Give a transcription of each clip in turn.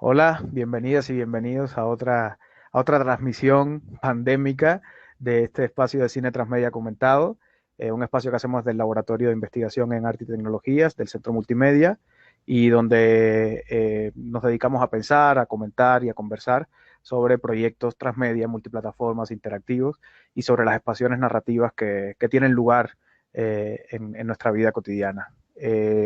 Hola, bienvenidas y bienvenidos a otra transmisión pandémica de este espacio de cine transmedia comentado, un espacio que hacemos del Laboratorio de Investigación en Arte y Tecnologías del Centro Multimedia y donde nos dedicamos a pensar, a comentar y a conversar sobre proyectos transmedia, multiplataformas, interactivos y sobre las expansiones narrativas que tienen lugar en nuestra vida cotidiana.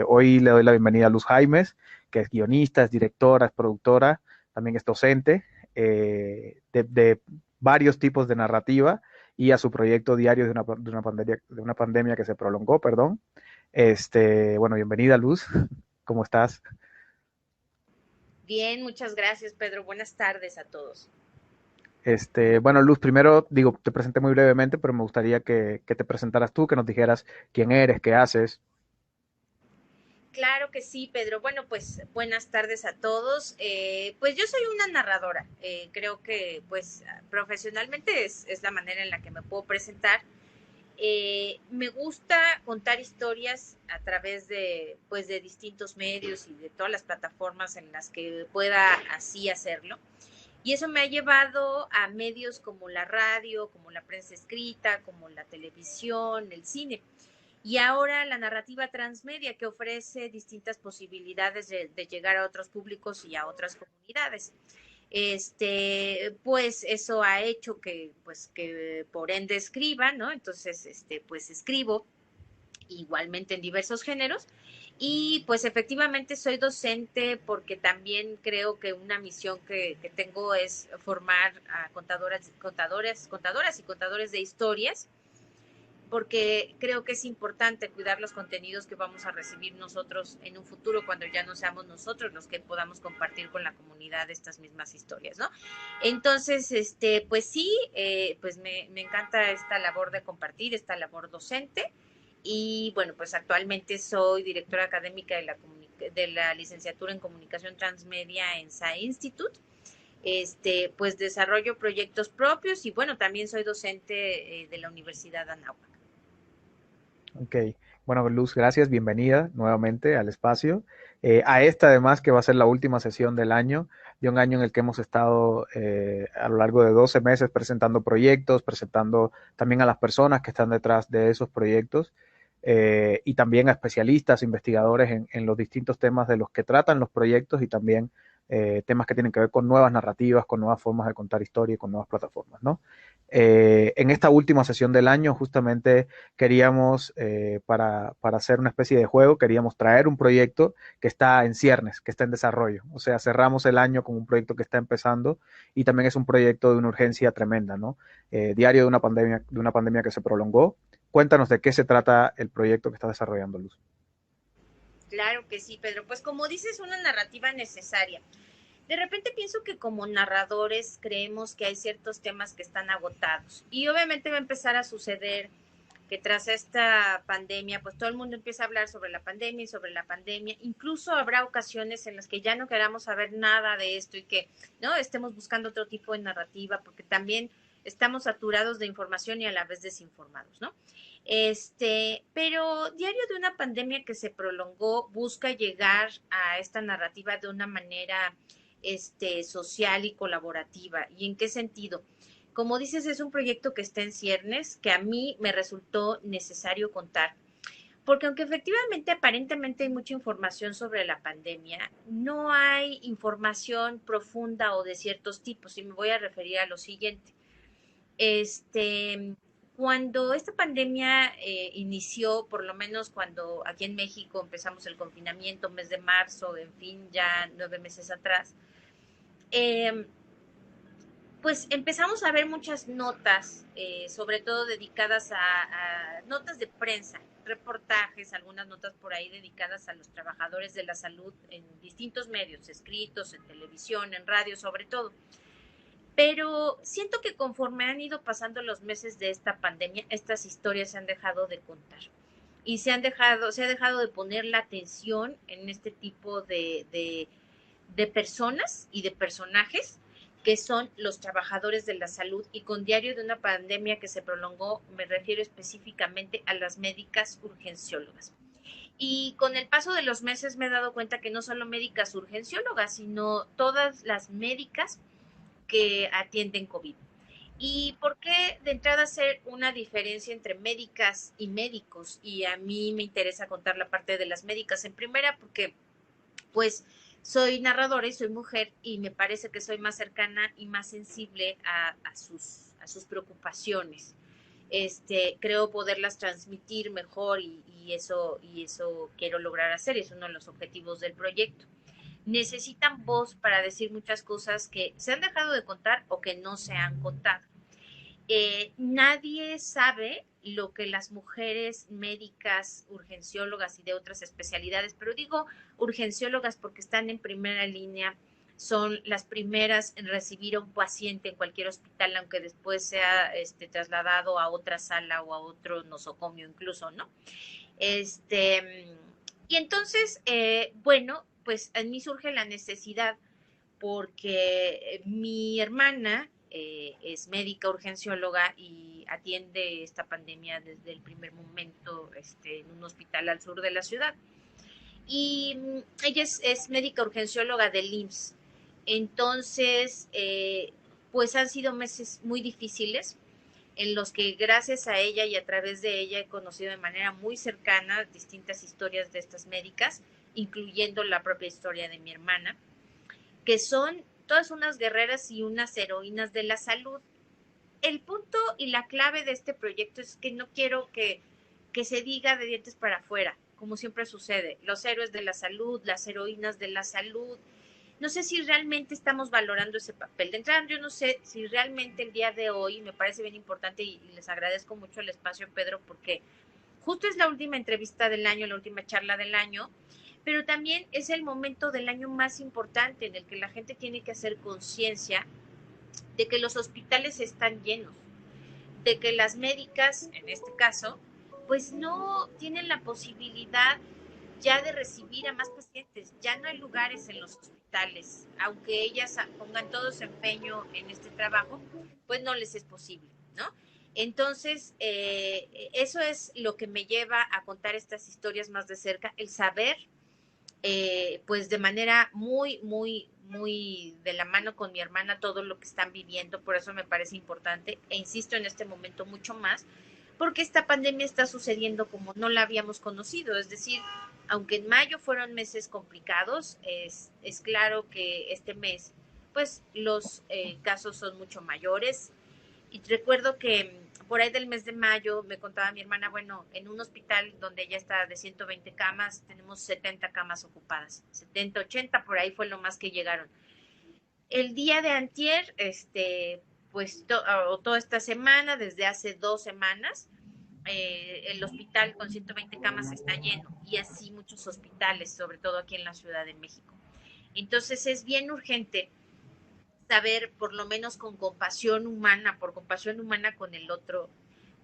Hoy le doy la bienvenida a Luz Jaimes, que es guionista, es directora, es productora, también es docente de varios tipos de narrativa y a su proyecto diario de una pandemia que se prolongó, perdón. Bueno, bienvenida Luz, ¿cómo estás? Bien, muchas gracias, Pedro. Buenas tardes a todos. Bueno, Luz, primero digo, te presenté muy brevemente, pero me gustaría que te presentaras tú, que nos dijeras quién eres, qué haces. Claro que sí, Pedro. Bueno, pues buenas tardes a todos. Pues yo soy una narradora. Creo que pues profesionalmente es la manera en la que me puedo presentar. Me gusta contar historias a través de pues de distintos medios y de todas las plataformas en las que pueda así hacerlo. Y eso me ha llevado a medios como la radio, como la prensa escrita, como la televisión, el cine. Y ahora la narrativa transmedia que ofrece distintas posibilidades de llegar a otros públicos y a otras comunidades. Pues eso ha hecho que por ende escriba, ¿no? Entonces, pues escribo igualmente en diversos géneros. Y pues efectivamente soy docente porque también creo que una misión que tengo es formar a contadoras y contadores de historias, porque creo que es importante cuidar los contenidos que vamos a recibir nosotros en un futuro cuando ya no seamos nosotros los que podamos compartir con la comunidad estas mismas historias, ¿no? Entonces, pues sí, pues me encanta esta labor de compartir, esta labor docente. Y bueno, pues actualmente soy directora académica de la licenciatura en comunicación transmedia en SAE Institute. Pues desarrollo proyectos propios y bueno, también soy docente de la Universidad de Anáhuac. Ok, bueno, Luz, gracias, bienvenida nuevamente al espacio. A esta además que va a ser la última sesión del año, de un año en el que hemos estado a lo largo de 12 meses presentando proyectos, presentando también a las personas que están detrás de esos proyectos y también a especialistas, investigadores en los distintos temas de los que tratan los proyectos y también temas que tienen que ver con nuevas narrativas, con nuevas formas de contar historia y con nuevas plataformas, ¿no? En esta última sesión del año justamente queríamos, para hacer una especie de juego, queríamos traer un proyecto que está en ciernes, que está en desarrollo. O sea, cerramos el año con un proyecto que está empezando y también es un proyecto de una urgencia tremenda, ¿no? Diario de una pandemia que se prolongó. Cuéntanos de qué se trata el proyecto que está desarrollando Luz. Claro que sí, Pedro. Pues como dices, una narrativa necesaria. De repente pienso que como narradores creemos que hay ciertos temas que están agotados y obviamente va a empezar a suceder que tras esta pandemia, pues todo el mundo empieza a hablar sobre la pandemia y sobre la pandemia. Incluso habrá ocasiones en las que ya no queramos saber nada de esto y que no estemos buscando otro tipo de narrativa porque también estamos saturados de información y a la vez desinformados, ¿no? Pero Diario de una pandemia que se prolongó busca llegar a esta narrativa de una manera social y colaborativa. ¿Y en qué sentido? Como dices, es un proyecto que está en ciernes, que a mí me resultó necesario contar, porque aunque efectivamente aparentemente hay mucha información sobre la pandemia, no hay información profunda o de ciertos tipos, y me voy a referir a lo siguiente. Este, Cuando esta pandemia inició, por lo menos cuando aquí en México empezamos el confinamiento, mes de marzo, en fin, ya 9 meses atrás, eh, pues empezamos a ver muchas notas, sobre todo dedicadas a notas de prensa, reportajes, algunas notas por ahí dedicadas a los trabajadores de la salud en distintos medios, escritos, en televisión, en radio, sobre todo. Pero siento que conforme han ido pasando los meses de esta pandemia, estas historias se han dejado de contar y se ha dejado de poner la atención en este tipo de personas y de personajes que son los trabajadores de la salud, y con Diario de una pandemia que se prolongó me refiero específicamente a las médicas urgenciólogas. Y con el paso de los meses me he dado cuenta que no solo médicas urgenciólogas, sino todas las médicas que atienden COVID. ¿Y por qué de entrada hacer una diferencia entre médicas y médicos? Y a mí me interesa contar la parte de las médicas. En primera, porque pues soy narradora y soy mujer y me parece que soy más cercana y más sensible a sus preocupaciones. Creo poderlas transmitir mejor y eso quiero lograr hacer, es uno de los objetivos del proyecto. Necesitan voz para decir muchas cosas que se han dejado de contar o que no se han contado. Nadie sabe lo que las mujeres médicas, urgenciólogas y de otras especialidades, pero digo urgenciólogas porque están en primera línea, son las primeras en recibir a un paciente en cualquier hospital, aunque después sea trasladado a otra sala o a otro nosocomio incluso, ¿no? Y entonces, bueno, pues en mí surge la necesidad porque mi hermana es médica urgencióloga y atiende esta pandemia desde el primer momento en un hospital al sur de la ciudad. Y ella es médica urgencióloga del IMSS. Entonces, pues han sido meses muy difíciles en los que gracias a ella y a través de ella he conocido de manera muy cercana distintas historias de estas médicas, incluyendo la propia historia de mi hermana, que son todas unas guerreras y unas heroínas de la salud. El punto y la clave de este proyecto es que no quiero que se diga de dientes para afuera, como siempre sucede, los héroes de la salud, las heroínas de la salud. No sé si realmente estamos valorando ese papel. De entrada, yo no sé si realmente el día de hoy, me parece bien importante y les agradezco mucho el espacio, Pedro, porque justo es la última entrevista del año, la última charla del año, pero también es el momento del año más importante en el que la gente tiene que hacer conciencia de que los hospitales están llenos, de que las médicas, en este caso, pues no tienen la posibilidad ya de recibir a más pacientes, ya no hay lugares en los hospitales, aunque ellas pongan todo su empeño en este trabajo, pues no les es posible, ¿no? Entonces, eso es lo que me lleva a contar estas historias más de cerca, el saber pues de manera muy de la mano con mi hermana todo lo que están viviendo, por eso me parece importante e insisto en este momento mucho más, porque esta pandemia está sucediendo como no la habíamos conocido, es decir, aunque en mayo fueron meses complicados, es claro que este mes pues los casos son mucho mayores y recuerdo que por ahí del mes de mayo me contaba mi hermana, bueno, en un hospital donde ella está de 120 camas, tenemos 70 camas ocupadas, 70, 80, por ahí fue lo más que llegaron. El día de antier, pues toda esta semana, desde hace 2 semanas, el hospital con 120 camas está lleno y así muchos hospitales, sobre todo aquí en la Ciudad de México. Entonces es bien urgente saber, por lo menos con compasión humana, por compasión humana con el otro,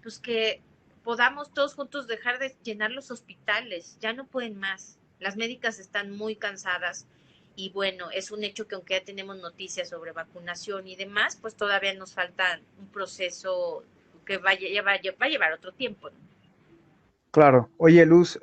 pues que podamos todos juntos dejar de llenar los hospitales, ya no pueden más. Las médicas están muy cansadas y bueno, es un hecho que aunque ya tenemos noticias sobre vacunación y demás, pues todavía nos falta un proceso que va a llevar otro tiempo, ¿no? Claro. Oye, Luz,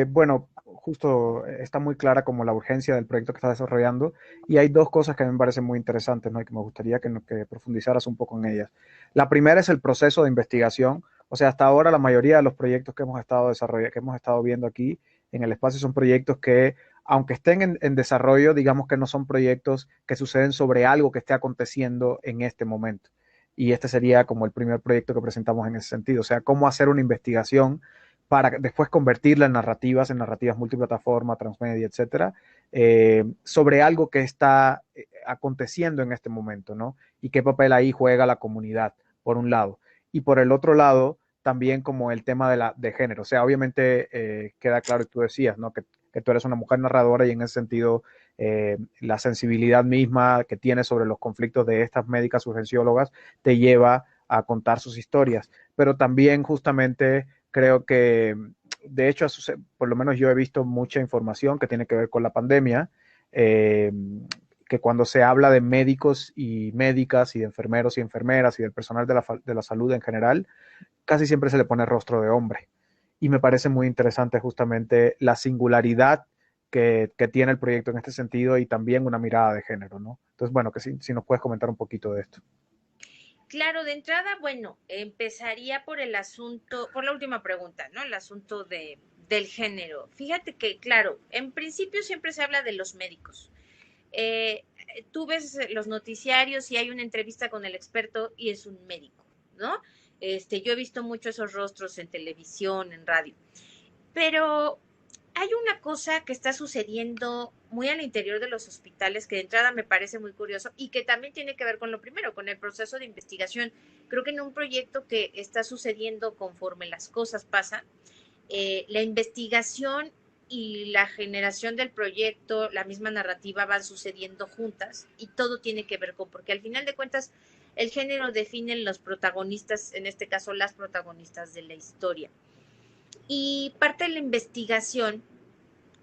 bueno, justo está muy clara como la urgencia del proyecto que estás desarrollando y hay dos cosas que a mí me parecen muy interesantes, ¿no? Y que me gustaría que profundizaras un poco en ellas. La primera es el proceso de investigación. O sea, hasta ahora la mayoría de los proyectos que hemos estado desarrollando, que hemos estado viendo aquí en el espacio son proyectos que, aunque estén en desarrollo, digamos que no son proyectos que suceden sobre algo que esté aconteciendo en este momento. Y este sería como el primer proyecto que presentamos en ese sentido. O sea, cómo hacer una investigación para después convertirla en narrativas multiplataforma, transmedia, etcétera, sobre algo que está aconteciendo en este momento, ¿no? Y qué papel ahí juega la comunidad, por un lado. Y por el otro lado, también como el tema de género. O sea, obviamente queda claro, y tú decías, ¿no? Que tú eres una mujer narradora y en ese sentido la sensibilidad misma que tienes sobre los conflictos de estas médicas urgenciólogas te lleva a contar sus historias. Pero también justamente creo que, de hecho, por lo menos yo he visto mucha información que tiene que ver con la pandemia, eh, que cuando se habla de médicos y médicas y de enfermeros y enfermeras y del personal de la salud en general, casi siempre se le pone rostro de hombre. y me parece muy interesante justamente la singularidad que tiene el proyecto en este sentido y también una mirada de género, ¿no? Entonces, bueno, que si nos puedes comentar un poquito de esto. Claro, de entrada, bueno, empezaría por el asunto, por la última pregunta, ¿no? El asunto del género. Fíjate que, claro, en principio siempre se habla de los médicos. Eh, Tú ves los noticiarios y hay una entrevista con el experto y es un médico, ¿no? Yo he visto mucho esos rostros en televisión, en radio. Pero hay una cosa que está sucediendo muy al interior de los hospitales que de entrada me parece muy curioso y que también tiene que ver con lo primero, con el proceso de investigación. Creo que en un proyecto que está sucediendo conforme las cosas pasan, la investigación y la generación del proyecto, la misma narrativa van sucediendo juntas y todo tiene que ver con, porque al final de cuentas el género define los protagonistas, en este caso las protagonistas de la historia. Y parte de la investigación,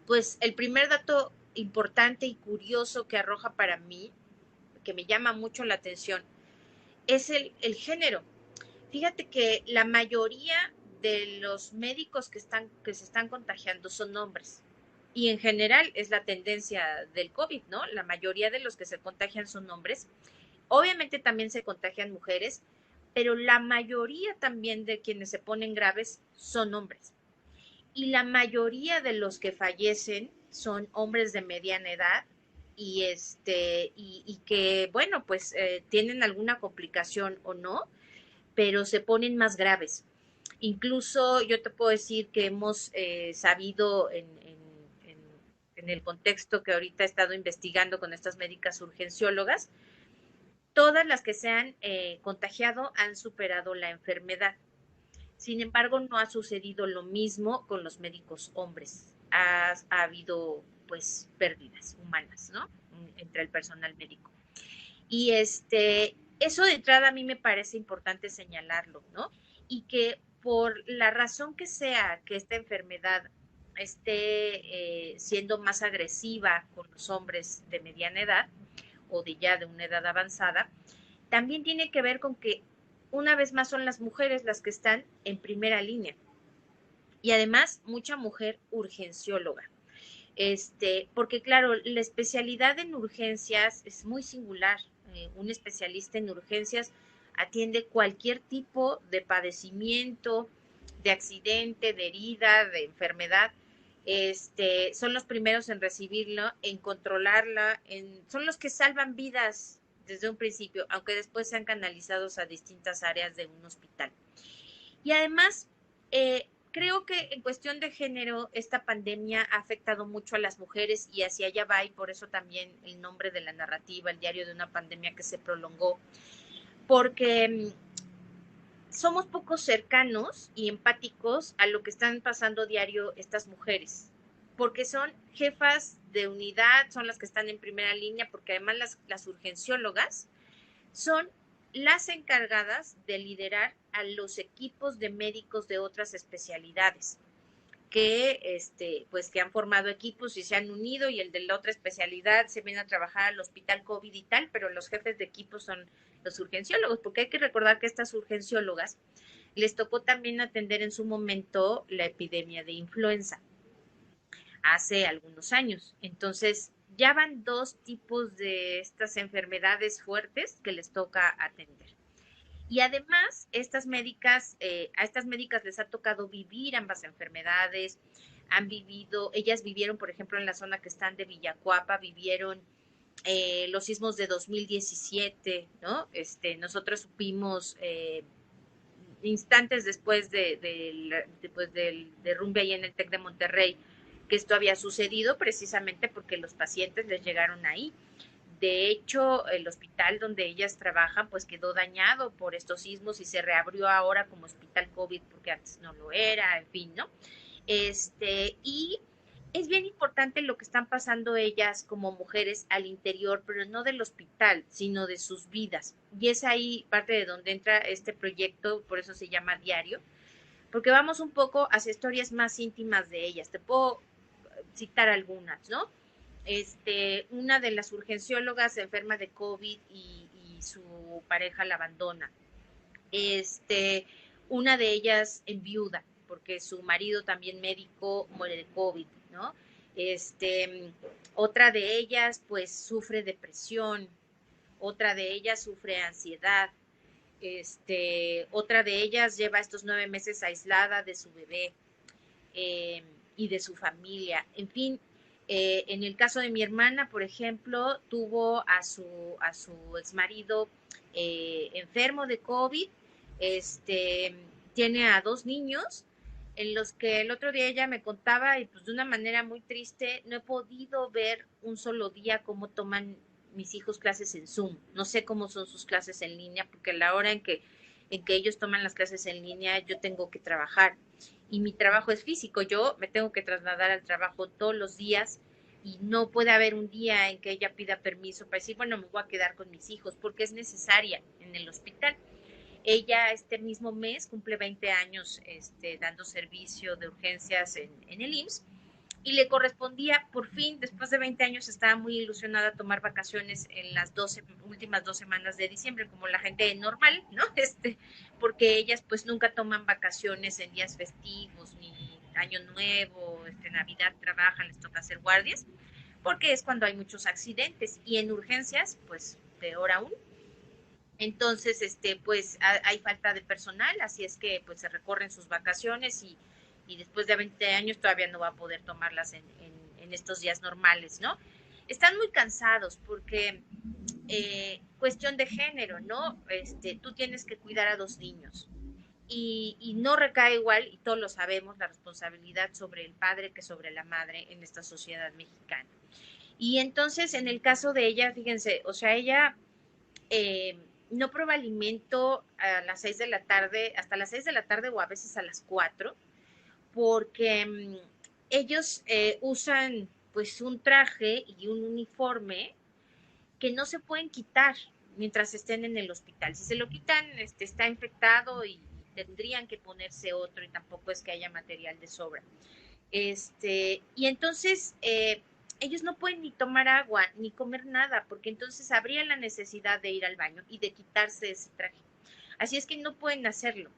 pues el primer dato importante y curioso que arroja para mí, que me llama mucho la atención, es el género. Fíjate que la mayoría de los médicos que se están contagiando son hombres. Y en general es la tendencia del COVID, ¿no? La mayoría de los que se contagian son hombres. Obviamente también se contagian mujeres, pero la mayoría también de quienes se ponen graves son hombres. Y la mayoría de los que fallecen son hombres de mediana edad y que bueno pues tienen alguna complicación o no, pero se ponen más graves. Incluso yo te puedo decir que hemos sabido en el contexto que ahorita he estado investigando con estas médicas urgenciólogas, todas las que se han contagiado han superado la enfermedad. Sin embargo, no ha sucedido lo mismo con los médicos hombres. Ha habido, pues, pérdidas humanas, ¿no? Entre el personal médico. Y eso de entrada a mí me parece importante señalarlo, ¿no? Y que por la razón que sea que esta enfermedad esté siendo más agresiva con los hombres de mediana edad o de ya de una edad avanzada, también tiene que ver con que una vez más son las mujeres las que están en primera línea. Y además, mucha mujer urgencióloga. Porque claro, la especialidad en urgencias es muy singular. Un especialista en urgencias atiende cualquier tipo de padecimiento, de accidente, de herida, de enfermedad. Son los primeros en recibirlo, en controlarla, son los que salvan vidas desde un principio, aunque después sean canalizados a distintas áreas de un hospital. Y además, creo que en cuestión de género, esta pandemia ha afectado mucho a las mujeres y hacia allá va, y por eso también el nombre de la narrativa, el diario de una pandemia que se prolongó, porque somos poco cercanos y empáticos a lo que están pasando diario estas mujeres, porque son jefas de unidad, son las que están en primera línea, porque además las urgenciólogas son las encargadas de liderar a los equipos de médicos de otras especialidades que han formado equipos y se han unido y el de la otra especialidad se viene a trabajar al hospital COVID y tal, pero los jefes de equipo son los urgenciólogos, porque hay que recordar que estas urgenciólogas les tocó también atender en su momento la epidemia de influenza hace algunos años. Entonces, ya van dos tipos de estas enfermedades fuertes que les toca atender. Y además, a estas médicas les ha tocado vivir ambas enfermedades, ellas vivieron, por ejemplo, en la zona que están de Villacuapa, vivieron los sismos de 2017, ¿no? Nosotros supimos instantes después del derrumbe ahí en el TEC de Monterrey que esto había sucedido precisamente porque los pacientes les llegaron ahí. De hecho, el hospital donde ellas trabajan pues quedó dañado por estos sismos y se reabrió ahora como hospital COVID porque antes no lo era, en fin, ¿no? Y es bien importante lo que están pasando ellas como mujeres al interior, pero no del hospital, sino de sus vidas. Y es ahí parte de donde entra este proyecto, por eso se llama Diario, porque vamos un poco hacia historias más íntimas de ellas. Te puedo citar algunas, ¿no? Una de las urgenciólogas se enferma de COVID y su pareja la abandona. Una de ellas enviuda. porque su marido también médico muere de COVID, ¿no? Otra de ellas pues sufre depresión, otra de ellas sufre ansiedad, otra de ellas lleva estos 9 meses aislada de su bebé, eh, y de su familia. En fin, en el caso de mi hermana, por ejemplo, tuvo a su ex marido enfermo de COVID, tiene a 2 niños en los que el otro día ella me contaba y pues de una manera muy triste, no he podido ver un solo día cómo toman mis hijos clases en Zoom. No sé cómo son sus clases en línea, porque a la hora en que ellos toman las clases en línea, yo tengo que trabajar. Y mi trabajo es físico, yo me tengo que trasladar al trabajo todos los días y no puede haber un día en que ella pida permiso para decir, bueno, me voy a quedar con mis hijos, porque es necesaria en el hospital. Ella este mismo mes cumple 20 años dando servicio de urgencias en el IMSS y le correspondía, por fin, después de 20 años, estaba muy ilusionada a tomar vacaciones en las últimas 2 semanas de diciembre, como la gente normal, ¿no? Porque ellas pues nunca toman vacaciones en días festivos, ni Año Nuevo, Navidad trabajan, les toca hacer guardias, porque es cuando hay muchos accidentes y en urgencias, pues peor aún. Entonces, pues hay falta de personal, así es que pues se recorren sus vacaciones y después de 20 años todavía no va a poder tomarlas en estos días normales, ¿no? Están muy cansados porque cuestión de género, ¿no? Tú tienes que cuidar a 2 niños y no recae igual, y todos lo sabemos, la responsabilidad sobre el padre que sobre la madre en esta sociedad mexicana. Y entonces, en el caso de ella, fíjense, o sea, ella eh, no prueba alimento a las 6 de la tarde, hasta las 6 de la tarde o a veces a las 4, porque ellos usan pues un traje y un uniforme que no se pueden quitar mientras estén en el hospital. Si se lo quitan, está infectado y tendrían que ponerse otro y tampoco es que haya material de sobra. Y entonces ellos no pueden ni tomar agua ni comer nada, porque entonces habría la necesidad de ir al baño y de quitarse ese traje. Así es que no pueden hacerlo.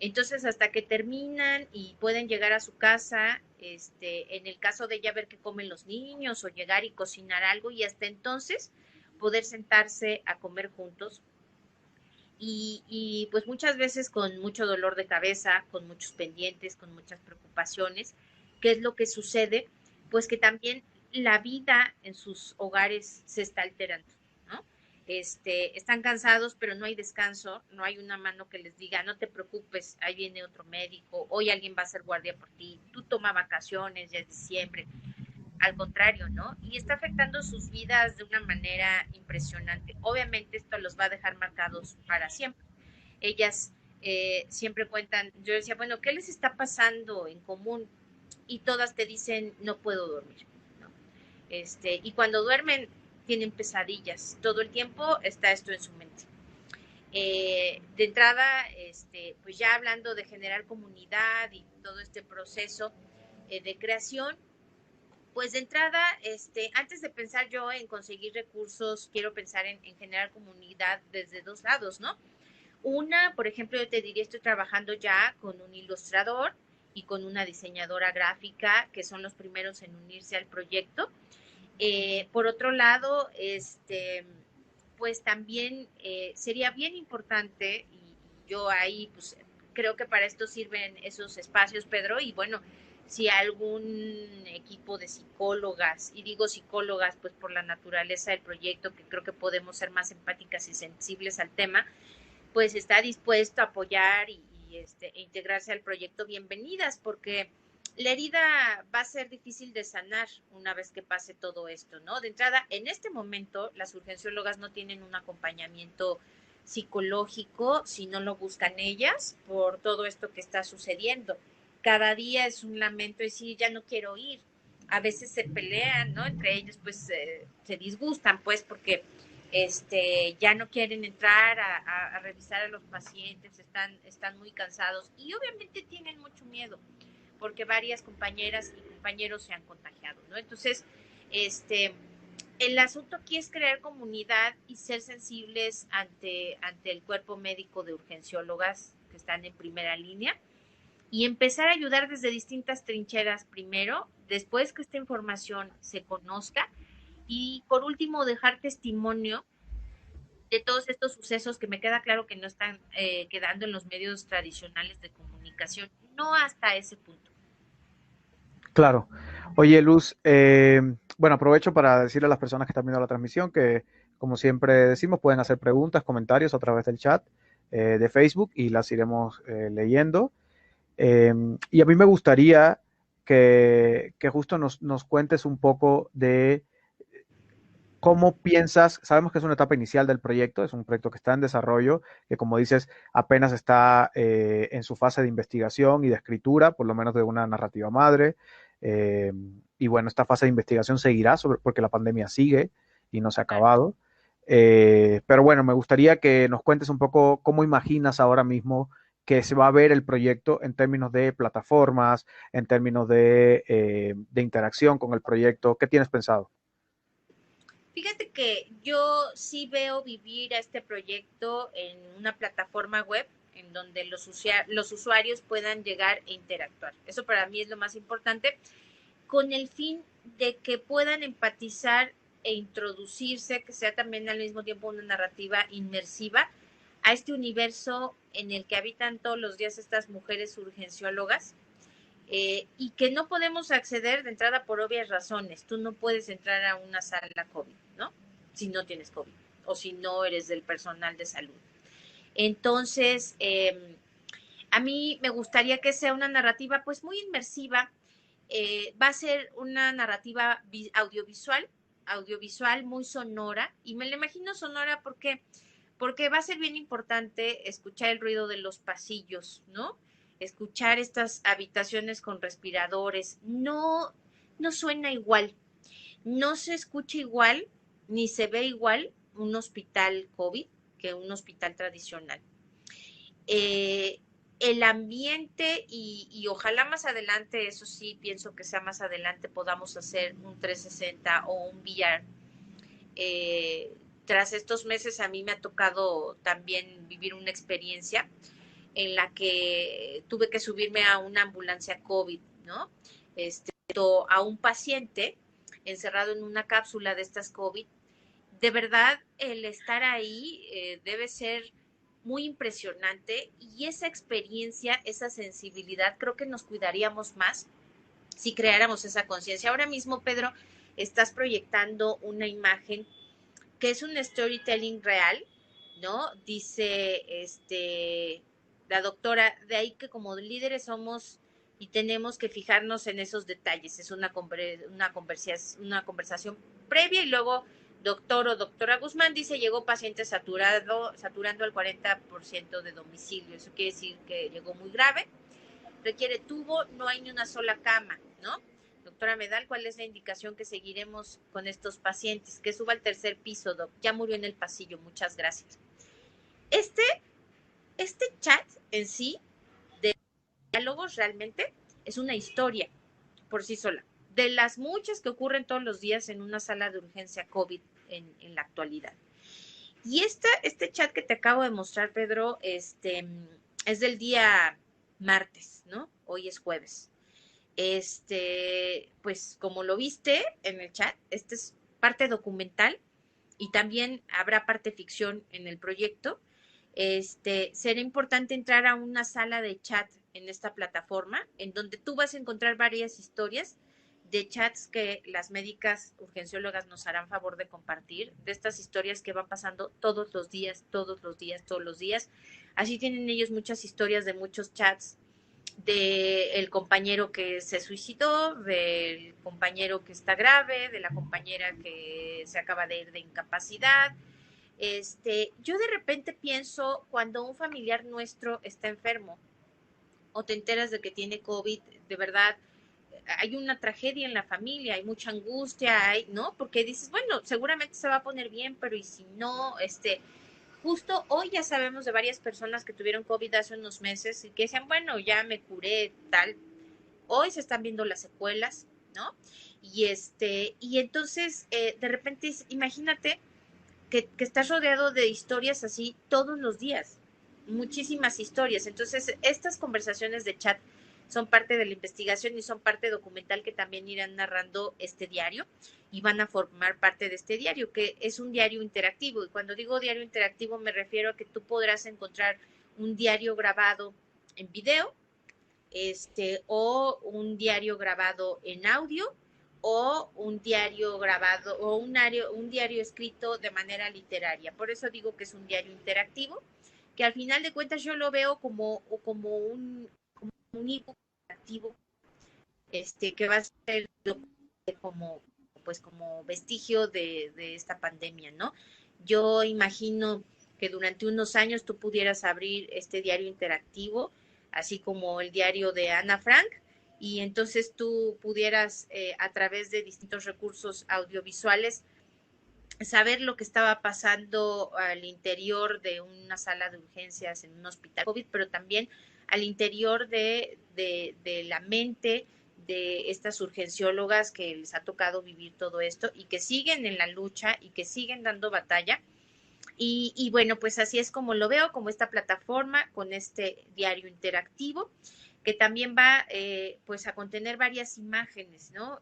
Entonces, hasta que terminan y pueden llegar a su casa, en el caso de ella ver qué comen los niños o llegar y cocinar algo y hasta entonces poder sentarse a comer juntos y pues muchas veces con mucho dolor de cabeza, con muchos pendientes, con muchas preocupaciones. ¿Qué es lo que sucede? Pues que también la vida en sus hogares se está alterando, ¿no? Están cansados, pero no hay descanso, no hay una mano que les diga, no te preocupes, ahí viene otro médico, hoy alguien va a hacer guardia por ti, tú toma vacaciones, ya es diciembre, al contrario, ¿no? Y está afectando sus vidas de una manera impresionante. Obviamente esto los va a dejar marcados para siempre. Ellas siempre cuentan, yo decía, bueno, ¿qué les está pasando en común? Y todas te dicen, no puedo dormir, ¿no? Y cuando duermen tienen pesadillas, todo el tiempo está esto en su mente. De entrada, pues ya hablando de generar comunidad y todo este proceso de creación, pues de entrada, antes de pensar yo en conseguir recursos, quiero pensar en generar comunidad desde 2 lados, ¿no? Una, por ejemplo, yo te diría, estoy trabajando ya con un ilustrador y con una diseñadora gráfica, que son los primeros en unirse al proyecto. Por otro lado, pues también sería bien importante, y yo ahí, pues creo que para esto sirven esos espacios, Pedro, y bueno, si algún equipo de psicólogas, y digo psicólogas, pues por la naturaleza del proyecto, que creo que podemos ser más empáticas y sensibles al tema, pues está dispuesto a apoyar e integrarse al proyecto, bienvenidas, porque la herida va a ser difícil de sanar una vez que pase todo esto, ¿no? De entrada, en este momento, las urgenciólogas no tienen un acompañamiento psicológico si no lo buscan ellas por todo esto que está sucediendo. Cada día es un lamento y sí, ya no quiero ir. A veces se pelean, ¿no? Entre ellos, pues se disgustan, pues, porque ya no quieren entrar a revisar a los pacientes, están muy cansados y obviamente tienen mucho miedo porque varias compañeras y compañeros se han contagiado, ¿no? Entonces, el asunto aquí es crear comunidad y ser sensibles ante el cuerpo médico de urgenciólogas que están en primera línea y empezar a ayudar desde distintas trincheras primero, después que esta información se conozca y por último dejar testimonio de todos estos sucesos que me queda claro que no están quedando en los medios tradicionales de comunicación, no hasta ese punto. Claro. Oye, Luz, bueno, aprovecho para decirle a las personas que están viendo la transmisión que, como siempre decimos, pueden hacer preguntas, comentarios a través del chat de Facebook y las iremos leyendo. Y a mí me gustaría que justo nos cuentes un poco de cómo piensas, sabemos que es una etapa inicial del proyecto, es un proyecto que está en desarrollo, que como dices, apenas está en su fase de investigación y de escritura, por lo menos de una narrativa madre. Eh, y bueno, esta fase de investigación seguirá porque la pandemia sigue y no se ha Claro. acabado. Pero bueno, me gustaría que nos cuentes un poco cómo imaginas ahora mismo que se va a ver el proyecto en términos de plataformas, en términos de interacción con el proyecto. ¿Qué tienes pensado? Fíjate que yo sí veo vivir a este proyecto en una plataforma web en donde los usuarios puedan llegar e interactuar. Eso para mí es lo más importante, con el fin de que puedan empatizar e introducirse, que sea también al mismo tiempo una narrativa inmersiva a este universo en el que habitan todos los días estas mujeres urgenciólogas, y que no podemos acceder de entrada por obvias razones. Tú no puedes entrar a una sala COVID, ¿no? Si no tienes COVID o si no eres del personal de salud. Entonces, a mí me gustaría que sea una narrativa pues muy inmersiva. Va a ser una narrativa audiovisual muy sonora, y me la imagino sonora porque va a ser bien importante escuchar el ruido de los pasillos, ¿no? Escuchar estas habitaciones con respiradores. No, no suena igual, no se escucha igual, ni se ve igual un hospital COVID que un hospital tradicional. Eh, el ambiente y ojalá más adelante, eso sí, pienso que sea más adelante, podamos hacer un 360 o un VR. Tras estos meses a mí me ha tocado también vivir una experiencia en la que tuve que subirme a una ambulancia COVID, ¿no? A un paciente encerrado en una cápsula de estas COVID. De verdad, el estar ahí debe ser muy impresionante, y esa experiencia, esa sensibilidad, creo que nos cuidaríamos más si creáramos esa conciencia. Ahora mismo, Pedro, estás proyectando una imagen que es un storytelling real, ¿no? Dice la doctora, de ahí que como líderes somos y tenemos que fijarnos en esos detalles. Es una conversación previa, y luego doctor o doctora Guzmán dice, llegó paciente saturando al 40% de domicilio. Eso quiere decir que llegó muy grave, requiere tubo, no hay ni una sola cama, ¿no? Doctora Medal, ¿cuál es la indicación que seguiremos con estos pacientes? Que suba al tercer piso, doc. Ya murió en el pasillo, muchas gracias. Este, este chat en sí, de diálogos, realmente es una historia por sí sola, de las muchas que ocurren todos los días en una sala de urgencia COVID en la actualidad. Y este chat que te acabo de mostrar, Pedro, es del día martes, ¿no? Hoy es jueves. Pues como lo viste en el chat, es parte documental y también habrá parte ficción en el proyecto. Será importante entrar a una sala de chat en esta plataforma, en donde tú vas a encontrar varias historias de chats que las médicas urgenciólogas nos harán favor de compartir, de estas historias que van pasando todos los días, todos los días, todos los días. Así tienen ellos muchas historias de muchos chats, del compañero que se suicidó, del compañero que está grave, de la compañera que se acaba de ir de incapacidad. Yo de repente pienso, cuando un familiar nuestro está enfermo o te enteras de que tiene COVID, de verdad, hay una tragedia en la familia, hay mucha angustia, ¿no? Porque dices, bueno, seguramente se va a poner bien, pero ¿y si no? Justo hoy ya sabemos de varias personas que tuvieron COVID hace unos meses y que decían, bueno, ya me curé, tal. Hoy se están viendo las secuelas, ¿no? Y entonces, de repente, imagínate que estás rodeado de historias así todos los días, muchísimas historias. Entonces, estas conversaciones de chat son parte de la investigación y son parte documental que también irán narrando este diario y van a formar parte de este diario, que es un diario interactivo. Y cuando digo diario interactivo me refiero a que tú podrás encontrar un diario grabado en video, o un diario grabado en audio, o un diario grabado o un diario escrito de manera literaria. Por eso digo que es un diario interactivo, que al final de cuentas yo lo veo como un ebook interactivo, que va a ser como, pues como vestigio de esta pandemia, ¿no? Yo imagino que durante unos años tú pudieras abrir este diario interactivo, así como el diario de Ana Frank, y entonces tú pudieras, a través de distintos recursos audiovisuales, saber lo que estaba pasando al interior de una sala de urgencias en un hospital COVID, pero también al interior de la mente de estas urgenciólogas que les ha tocado vivir todo esto y que siguen en la lucha y que siguen dando batalla. Y bueno, pues así es como lo veo, como esta plataforma con este diario interactivo, que también va pues a contener varias imágenes, ¿no?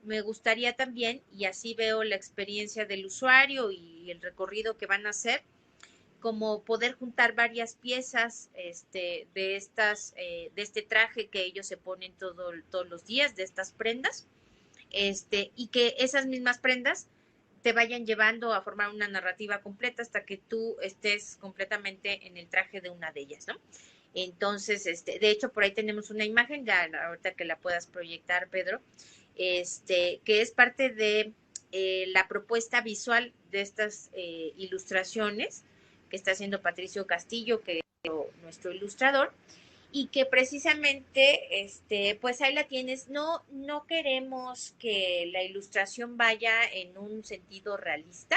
Me gustaría también, y así veo la experiencia del usuario y el recorrido que van a hacer, como poder juntar varias piezas de este traje que ellos se ponen todos los días, de estas prendas, y que esas mismas prendas te vayan llevando a formar una narrativa completa hasta que tú estés completamente en el traje de una de ellas, ¿no? Entonces, de hecho, por ahí tenemos una imagen, ya ahorita que la puedas proyectar, Pedro, que es parte de la propuesta visual de estas ilustraciones que está haciendo Patricio Castillo, que es nuestro ilustrador, y que precisamente, pues ahí la tienes. No queremos que la ilustración vaya en un sentido realista.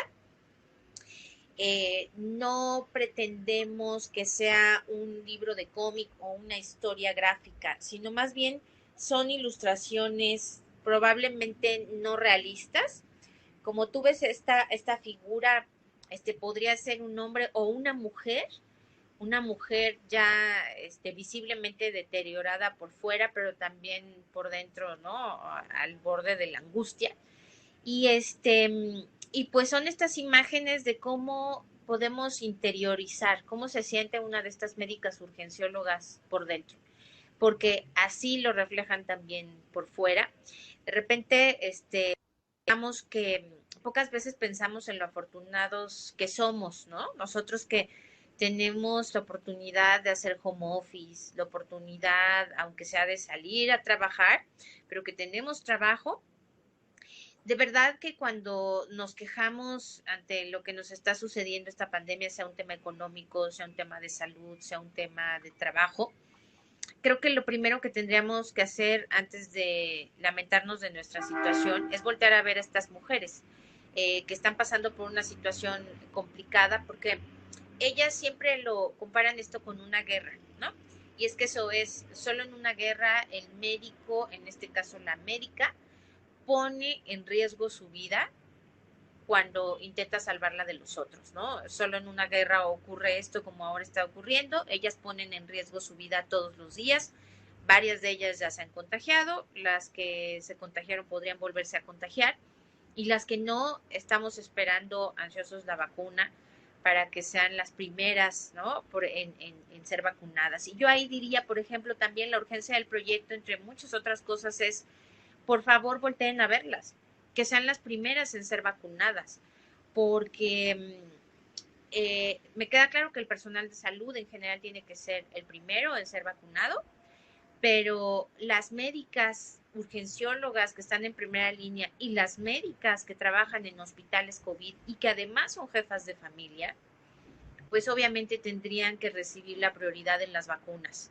No pretendemos que sea un libro de cómic o una historia gráfica, sino más bien son ilustraciones probablemente no realistas. Como tú ves esta figura, podría ser un hombre o una mujer ya visiblemente deteriorada por fuera, pero también por dentro, ¿no? Al borde de la angustia. Y y pues son estas imágenes de cómo podemos interiorizar, cómo se siente una de estas médicas urgenciólogas por dentro, porque así lo reflejan también por fuera. De repente, digamos que pocas veces pensamos en lo afortunados que somos, ¿no? Nosotros que tenemos la oportunidad de hacer home office, la oportunidad, aunque sea de salir a trabajar, pero que tenemos trabajo. De verdad que cuando nos quejamos ante lo que nos está sucediendo esta pandemia, sea un tema económico, sea un tema de salud, sea un tema de trabajo, creo que lo primero que tendríamos que hacer antes de lamentarnos de nuestra situación es voltear a ver a estas mujeres que están pasando por una situación complicada, porque ellas siempre lo comparan esto con una guerra, ¿no? Y es que eso es, solo en una guerra el médico, en este caso la médica, pone en riesgo su vida cuando intenta salvarla de los otros, ¿no? Solo en una guerra ocurre esto como ahora está ocurriendo, ellas ponen en riesgo su vida todos los días, varias de ellas ya se han contagiado, las que se contagiaron podrían volverse a contagiar y las que no, estamos esperando ansiosos la vacuna para que sean las primeras, ¿no? En ser vacunadas. Y yo ahí diría, por ejemplo, también la urgencia del proyecto, entre muchas otras cosas, es por favor volteen a verlas, que sean las primeras en ser vacunadas, porque me queda claro que el personal de salud en general tiene que ser el primero en ser vacunado, pero las médicas urgenciólogas que están en primera línea y las médicas que trabajan en hospitales COVID y que además son jefas de familia, pues obviamente tendrían que recibir la prioridad en las vacunas,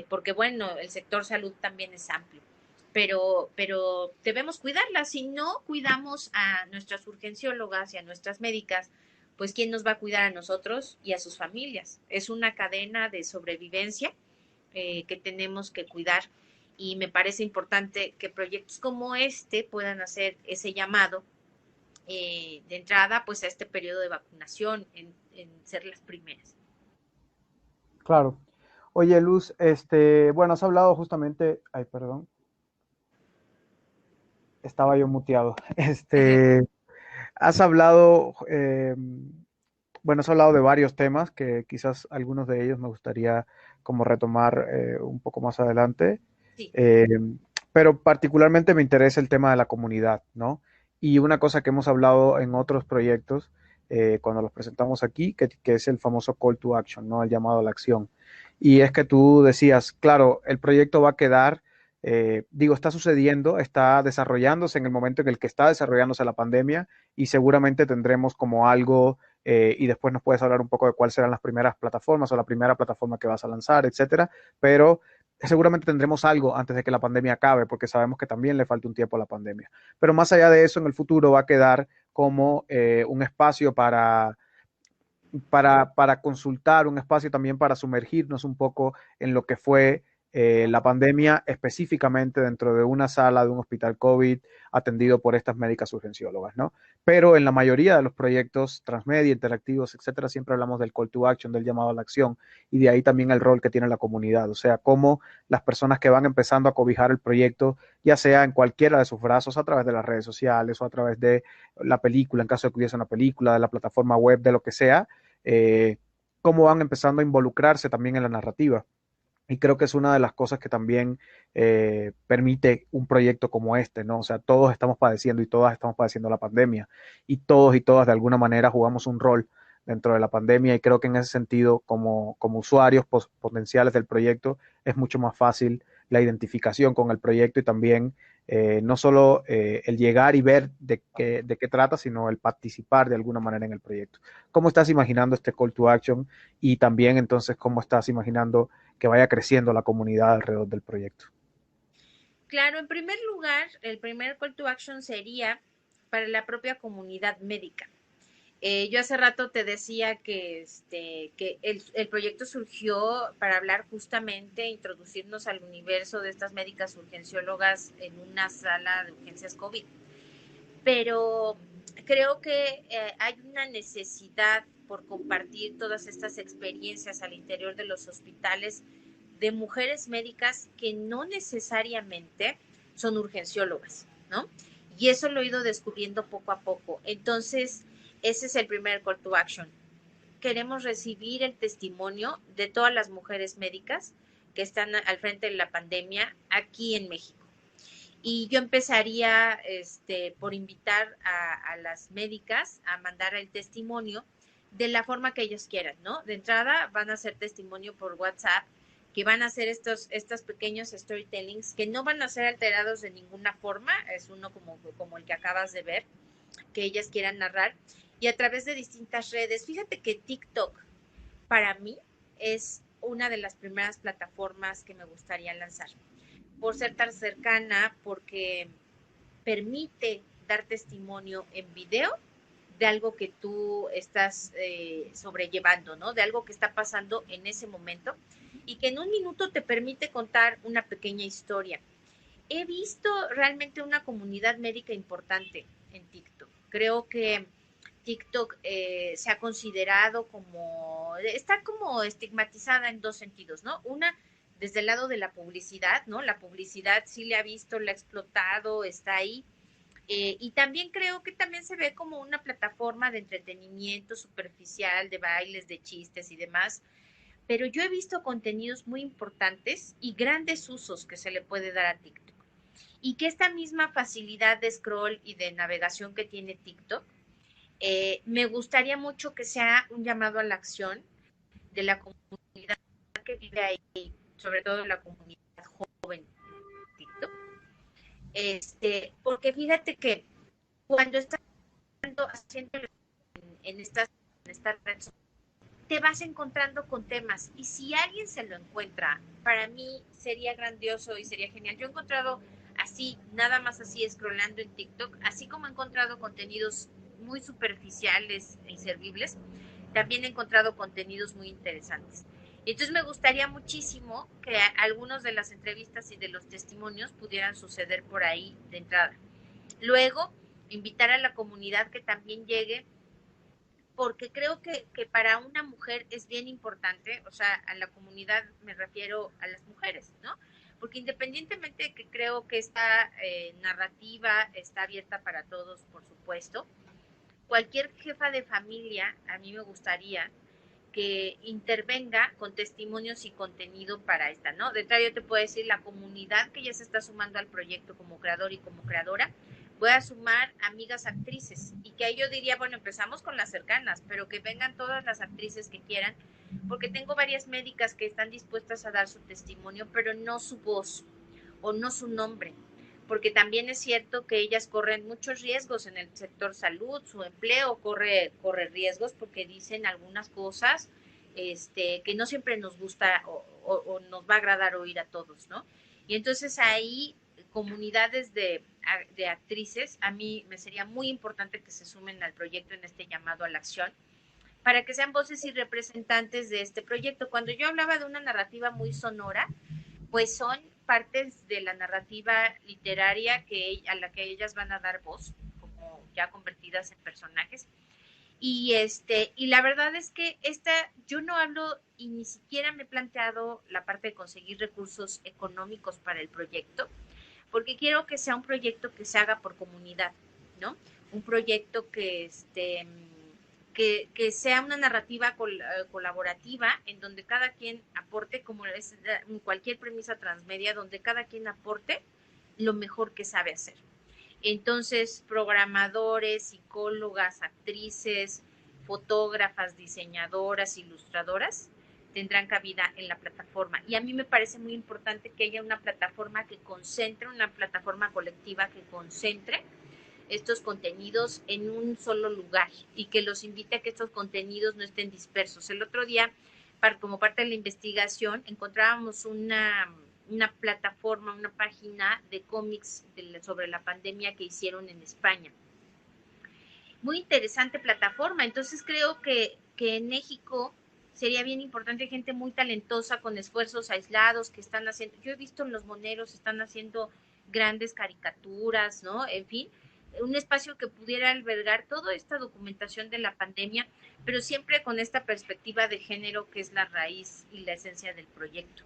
porque bueno, el sector salud también es amplio, pero debemos cuidarlas. Si no cuidamos a nuestras urgenciólogas y a nuestras médicas, pues ¿quién nos va a cuidar a nosotros y a sus familias? Es una cadena de sobrevivencia que tenemos que cuidar y me parece importante que proyectos como este puedan hacer ese llamado de entrada pues a este periodo de vacunación en ser las primeras. Claro. Oye, Luz, bueno, has hablado justamente, ay, perdón, estaba yo muteado. Has hablado, bueno, has hablado de varios temas que quizás algunos de ellos me gustaría como retomar un poco más adelante. Sí. Eh, pero particularmente me interesa el tema de la comunidad, ¿no? Y una cosa que hemos hablado en otros proyectos, cuando los presentamos aquí, que es el famoso call to action, ¿no? El llamado a la acción. Y es que tú decías, claro, el proyecto va a quedar, digo, está sucediendo, está desarrollándose en el momento en el que está desarrollándose la pandemia y seguramente tendremos como algo, y después nos puedes hablar un poco de cuáles serán las primeras plataformas o la primera plataforma que vas a lanzar, etcétera, pero seguramente tendremos algo antes de que la pandemia acabe, porque sabemos que también le falta un tiempo a la pandemia. Pero más allá de eso, en el futuro va a quedar como un espacio para consultar, un espacio también para sumergirnos un poco en lo que fue la pandemia, específicamente dentro de una sala de un hospital COVID atendido por estas médicas urgenciólogas, ¿no? Pero en la mayoría de los proyectos transmedia, interactivos, etcétera, siempre hablamos del call to action, del llamado a la acción, y de ahí también el rol que tiene la comunidad, o sea, cómo las personas que van empezando a cobijar el proyecto, ya sea en cualquiera de sus brazos, a través de las redes sociales o a través de la película, en caso de que hubiese una película, de la plataforma web, de lo que sea, eh, cómo van empezando a involucrarse también en la narrativa. Y creo que es una de las cosas que también permite un proyecto como este, ¿no? O sea, todos estamos padeciendo y todas estamos padeciendo la pandemia y todos y todas de alguna manera jugamos un rol dentro de la pandemia y creo que en ese sentido, como usuarios potenciales del proyecto, es mucho más fácil la identificación con el proyecto y también no solo el llegar y ver de qué trata, sino el participar de alguna manera en el proyecto. ¿Cómo estás imaginando este call to action? Y también entonces, ¿cómo estás imaginando que vaya creciendo la comunidad alrededor del proyecto? Claro, en primer lugar, el primer call to action sería para la propia comunidad médica. Yo hace rato te decía que el proyecto surgió para hablar justamente, introducirnos al universo de estas médicas urgenciólogas en una sala de urgencias COVID. Pero creo que hay una necesidad por compartir todas estas experiencias al interior de los hospitales de mujeres médicas que no necesariamente son urgenciólogas, ¿no? Y eso lo he ido descubriendo poco a poco. Entonces, ese es el primer call to action. Queremos recibir el testimonio de todas las mujeres médicas que están al frente de la pandemia aquí en México. Y yo empezaría por invitar a las médicas a mandar el testimonio de la forma que ellos quieran, ¿no? De entrada van a hacer testimonio por WhatsApp, que van a hacer estos pequeños storytellings que no van a ser alterados de ninguna forma, es uno como el que acabas de ver, que ellas quieran narrar, y a través de distintas redes. Fíjate que TikTok para mí es una de las primeras plataformas que me gustaría lanzar por ser tan cercana, porque permite dar testimonio en video de algo que tú estás sobrellevando, ¿no? De algo que está pasando en ese momento y que en un minuto te permite contar una pequeña historia. He visto realmente una comunidad médica importante en TikTok. Creo que TikTok se ha considerado como, está como estigmatizada en dos sentidos, ¿no? Una, desde el lado de la publicidad, ¿no? La publicidad sí le ha visto, le ha explotado, está ahí. Y también creo que también se ve como una plataforma de entretenimiento superficial, de bailes, de chistes y demás. Pero yo he visto contenidos muy importantes y grandes usos que se le puede dar a TikTok. Y que esta misma facilidad de scroll y de navegación que tiene TikTok, me gustaría mucho que sea un llamado a la acción de la comunidad que vive ahí, sobre todo la comunidad joven de TikTok. Porque fíjate que cuando estás haciendo en esta red, te vas encontrando con temas y si alguien se lo encuentra, para mí sería grandioso y sería genial. Yo he encontrado así, nada más así, scrollando en TikTok, así como he encontrado contenidos muy superficiales e inservibles, también he encontrado contenidos muy interesantes. Entonces me gustaría muchísimo que algunos de las entrevistas y de los testimonios pudieran suceder por ahí de entrada. Luego, invitar a la comunidad que también llegue porque creo que para una mujer es bien importante, o sea, a la comunidad me refiero a las mujeres, ¿no? Porque independientemente de que creo que esta narrativa está abierta para todos, por supuesto, cualquier jefa de familia, a mí me gustaría que intervenga con testimonios y contenido para esta, ¿no? De entrada yo te puedo decir la comunidad que ya se está sumando al proyecto como creador y como creadora, voy a sumar amigas actrices y que ahí yo diría, bueno, empezamos con las cercanas, pero que vengan todas las actrices que quieran, porque tengo varias médicas que están dispuestas a dar su testimonio, pero no su voz o no su nombre, porque también es cierto que ellas corren muchos riesgos en el sector salud, su empleo corre riesgos porque dicen algunas cosas que no siempre nos gusta o nos va a agradar oír a todos, ¿no? Y entonces ahí comunidades de actrices, a mí me sería muy importante que se sumen al proyecto en este llamado a la acción, para que sean voces y representantes de este proyecto. Cuando yo hablaba de una narrativa muy sonora, pues son partes de la narrativa literaria a la que ellas van a dar voz, como ya convertidas en personajes. Y la verdad es que yo no hablo y ni siquiera me he planteado la parte de conseguir recursos económicos para el proyecto, porque quiero que sea un proyecto que se haga por comunidad, ¿no? Un proyecto que sea una narrativa colaborativa en donde cada quien aporte, como es cualquier premisa transmedia, donde cada quien aporte lo mejor que sabe hacer. Entonces, programadores, psicólogas, actrices, fotógrafas, diseñadoras, ilustradoras, tendrán cabida en la plataforma. Y a mí me parece muy importante que haya una plataforma que concentre, una plataforma colectiva que concentre estos contenidos en un solo lugar y que los invite a que estos contenidos no estén dispersos. El otro día, como parte de la investigación, encontrábamos una plataforma, una página de cómics sobre la pandemia que hicieron en España. Muy interesante plataforma. Entonces creo que en México sería bien importante gente muy talentosa con esfuerzos aislados que están haciendo. Yo he visto en Los Moneros, están haciendo grandes caricaturas, ¿no? En fin, un espacio que pudiera albergar toda esta documentación de la pandemia, pero siempre con esta perspectiva de género que es la raíz y la esencia del proyecto.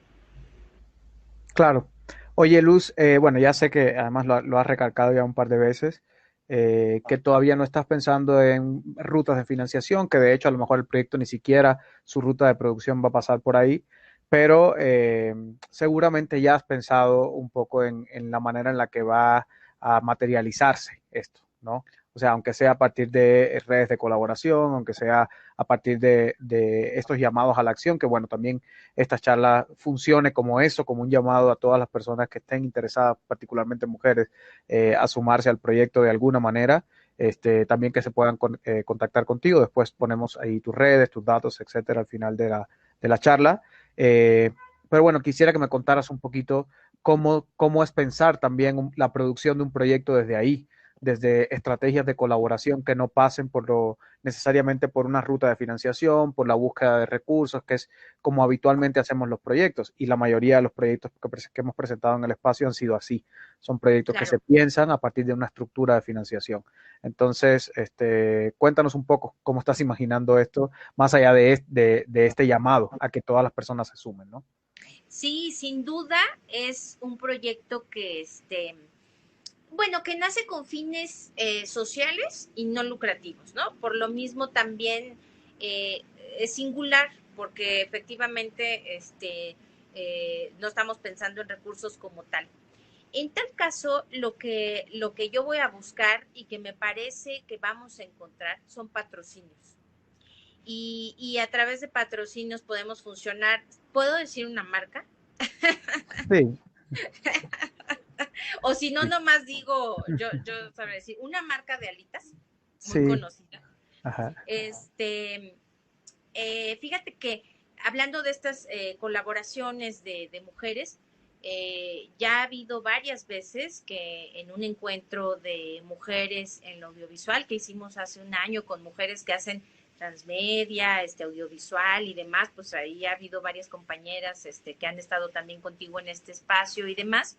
Claro. Oye, Luz, bueno, ya sé que además lo has recalcado ya un par de veces, que todavía no estás pensando en rutas de financiación, que de hecho a lo mejor el proyecto ni siquiera su ruta de producción va a pasar por ahí, pero seguramente ya has pensado un poco en la manera en la que va a materializarse esto, ¿no? O sea, aunque sea a partir de redes de colaboración, aunque sea a partir de estos llamados a la acción, que bueno, también esta charla funcione como eso, como un llamado a todas las personas que estén interesadas, particularmente mujeres, a sumarse al proyecto de alguna manera. También que se puedan contactar contigo. Después ponemos ahí tus redes, tus datos, etcétera, al final de la charla. Eh, pero bueno, quisiera que me contaras un poquito cómo es pensar también la producción de un proyecto desde ahí, desde estrategias de colaboración que no pasen necesariamente por una ruta de financiación, por la búsqueda de recursos, que es como habitualmente hacemos los proyectos. Y la mayoría de los proyectos que hemos presentado en el espacio han sido así. Son proyectos que se Claro. piensan a partir de una estructura de financiación. Entonces, cuéntanos un poco cómo estás imaginando esto, más allá de este llamado a que todas las personas se sumen, ¿no? Sí, sin duda es un proyecto bueno, que nace con fines sociales y no lucrativos, ¿no? Por lo mismo también eh, es singular, porque efectivamente no estamos pensando en recursos como tal. En tal caso, lo que yo voy a buscar y que me parece que vamos a encontrar son patrocinios. Y a través de patrocinios podemos funcionar, ¿puedo decir una marca? Sí, O si no, sí, nomás digo, yo sabré decir, una marca de alitas muy sí, conocida. ajá, Este, Fíjate que hablando de estas colaboraciones de mujeres, ya ha habido varias veces que en un encuentro de mujeres en lo audiovisual que hicimos hace un año con mujeres que hacen transmedia, audiovisual y demás, pues ahí ha habido varias compañeras que han estado también contigo en este espacio y demás.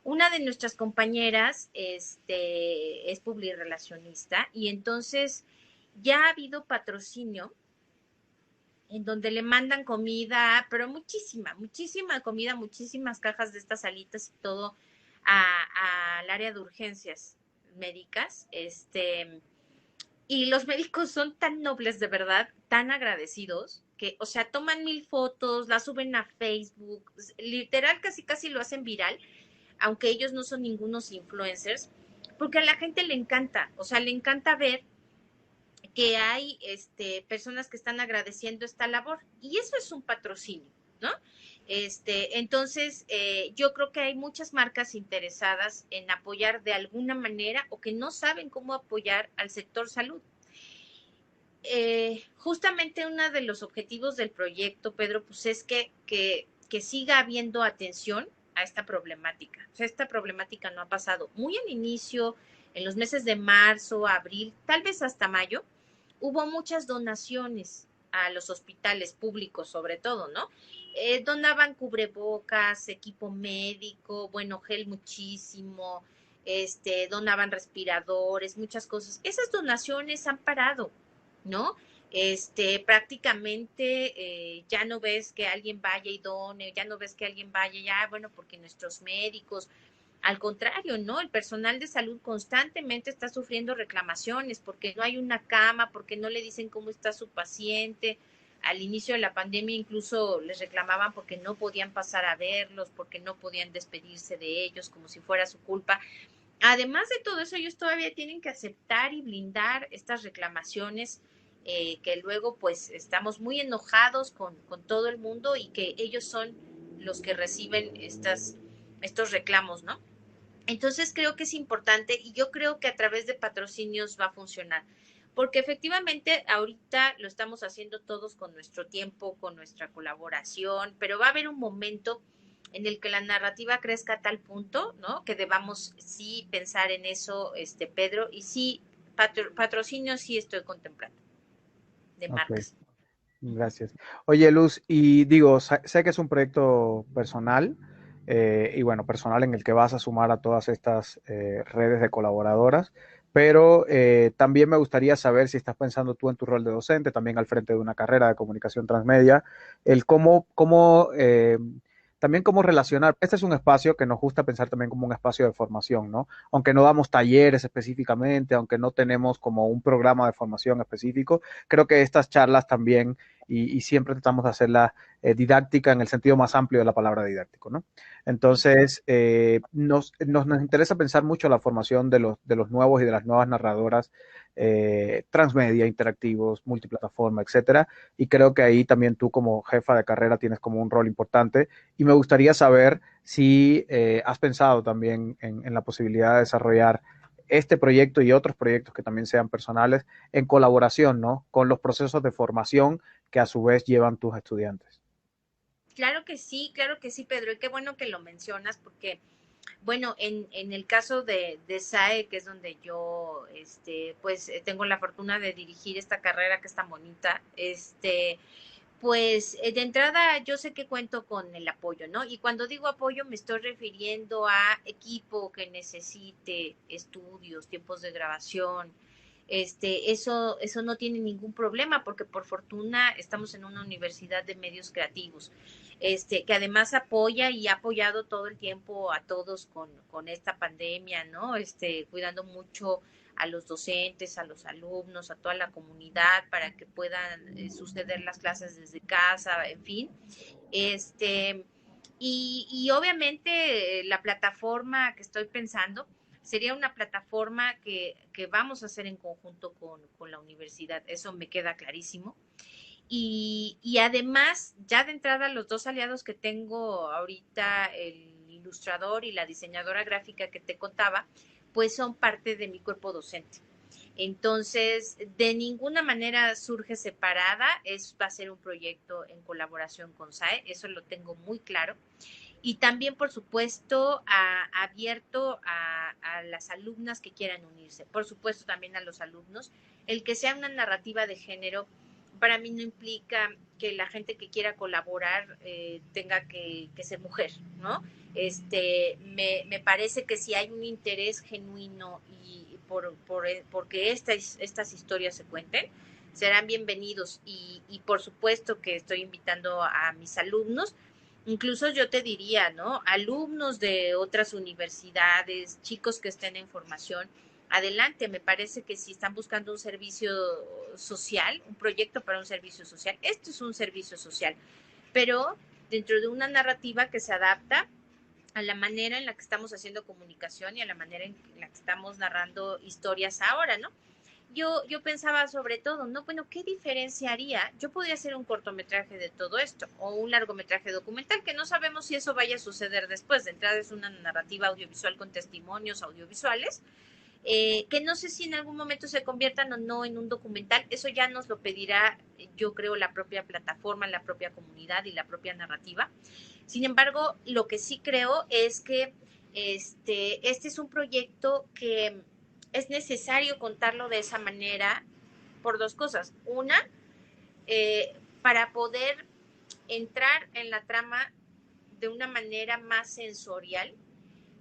Una de nuestras compañeras es publirelacionista y entonces ya ha habido patrocinio en donde le mandan comida, pero muchísima comida, muchísimas cajas de estas alitas y todo al área de urgencias médicas, y los médicos son tan nobles de verdad, tan agradecidos, que, o sea, toman 1000 fotos, las suben a Facebook, literal casi lo hacen viral, aunque ellos no son ningunos influencers, porque a la gente le encanta, o sea, le encanta ver que hay personas que están agradeciendo esta labor y eso es un patrocinio, ¿no? Entonces, yo creo que hay muchas marcas interesadas en apoyar de alguna manera o que no saben cómo apoyar al sector salud. Justamente uno de los objetivos del proyecto, Pedro, pues es que siga habiendo atención a esta problemática. O sea, esta problemática no ha pasado muy al inicio, en los meses de marzo, abril, tal vez hasta mayo, hubo muchas donaciones a los hospitales públicos, sobre todo, ¿no? Donaban cubrebocas, equipo médico, bueno, gel muchísimo, donaban respiradores, muchas cosas. Esas donaciones han parado, ¿no? Prácticamente ya no ves que alguien vaya y done, ya no ves que alguien vaya ya, bueno, porque nuestros médicos, al contrario, ¿no? El personal de salud constantemente está sufriendo reclamaciones porque no hay una cama, porque no le dicen cómo está su paciente. Al inicio de la pandemia incluso les reclamaban porque no podían pasar a verlos, porque no podían despedirse de ellos como si fuera su culpa. Además de todo eso, ellos todavía tienen que aceptar y blindar estas reclamaciones, que luego pues estamos muy enojados con todo el mundo y que ellos son los que reciben estos reclamos, ¿no? Entonces creo que es importante y yo creo que a través de patrocinios va a funcionar, porque efectivamente ahorita lo estamos haciendo todos con nuestro tiempo, con nuestra colaboración, pero va a haber un momento en el que la narrativa crezca a tal punto, ¿no? Que debamos sí pensar en eso, Pedro, y sí, patrocinio sí estoy contemplando de Ok, marcas. gracias. Oye, Luz, y digo, sé que es un proyecto personal, y bueno, personal en el que vas a sumar a todas estas redes de colaboradoras, pero también me gustaría saber si estás pensando tú en tu rol de docente, también al frente de una carrera de comunicación transmedia, el también cómo relacionar. Este es un espacio que nos gusta pensar también como un espacio de formación, ¿no? Aunque no damos talleres específicamente, aunque no tenemos como un programa de formación específico, creo que estas charlas también, y siempre tratamos de hacerla didáctica en el sentido más amplio de la palabra didáctico, ¿no? Sí. Entonces, nos interesa pensar mucho la formación de los nuevos y de las nuevas narradoras transmedia, interactivos, multiplataforma, etcétera. Y creo que ahí también tú como jefa de carrera tienes como un rol importante. Y me gustaría saber si has pensado también en la posibilidad de desarrollar este proyecto y otros proyectos que también sean personales en colaboración, ¿no? Con los procesos de formación que a su vez llevan tus estudiantes. Claro que sí, Pedro, y qué bueno que lo mencionas porque bueno, en el caso de SAE, que es donde yo, pues tengo la fortuna de dirigir esta carrera que es tan bonita, pues de entrada yo sé que cuento con el apoyo, ¿no? Y cuando digo apoyo me estoy refiriendo a equipo que necesite estudios, tiempos de grabación. Eso no tiene ningún problema porque por fortuna estamos en una universidad de medios creativos, que además apoya y ha apoyado todo el tiempo a todos con esta pandemia, ¿no? Cuidando mucho a los docentes, a los alumnos, a toda la comunidad para que puedan suceder las clases desde casa, en fin. Este, y obviamente la plataforma que estoy pensando sería una plataforma que vamos a hacer en conjunto con la universidad, eso me queda clarísimo. Y además, ya de entrada, los dos aliados que tengo ahorita, el ilustrador y la diseñadora gráfica que te contaba, pues son parte de mi cuerpo docente. Entonces, de ninguna manera surge separada, va a ser un proyecto en colaboración con SAE, eso lo tengo muy claro. Y también, por supuesto, abierto a las alumnas que quieran unirse, por supuesto también a los alumnos. El que sea una narrativa de género, para mí no implica que la gente que quiera colaborar tenga que ser mujer, ¿no? Me parece que si hay un interés genuino y porque estas historias se cuenten, serán bienvenidos. Y por supuesto que estoy invitando a mis alumnos. Incluso yo te diría, ¿no? Alumnos de otras universidades, chicos que estén en formación, adelante. Me parece que si están buscando un servicio social, un proyecto para un servicio social, esto es un servicio social, pero dentro de una narrativa que se adapta a la manera en la que estamos haciendo comunicación y a la manera en la que estamos narrando historias ahora, ¿no? Yo pensaba sobre todo, ¿no? Bueno, ¿qué diferencia haría? Yo podría hacer un cortometraje de todo esto o un largometraje documental, que no sabemos si eso vaya a suceder después. De entrada es una narrativa audiovisual con testimonios audiovisuales, que no sé si en algún momento se conviertan o no en un documental. Eso ya nos lo pedirá, yo creo, la propia plataforma, la propia comunidad y la propia narrativa. Sin embargo, lo que sí creo es que este es un proyecto que es necesario contarlo de esa manera por dos cosas. Una, para poder entrar en la trama de una manera más sensorial,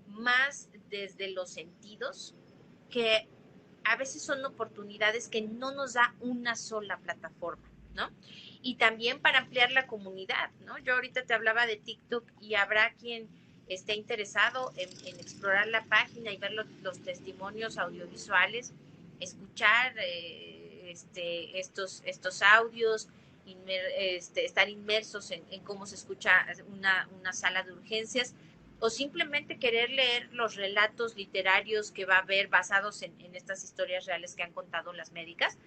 más desde los sentidos, que a veces son oportunidades que no nos da una sola plataforma, ¿no? Y también para ampliar la comunidad, ¿no? Yo ahorita te hablaba de TikTok y habrá quien esté interesado en explorar la página y ver los testimonios audiovisuales, escuchar estos audios, estar inmersos en cómo se escucha una sala de urgencias, o simplemente querer leer los relatos literarios que va a haber basados en estas historias reales que han contado las médicas.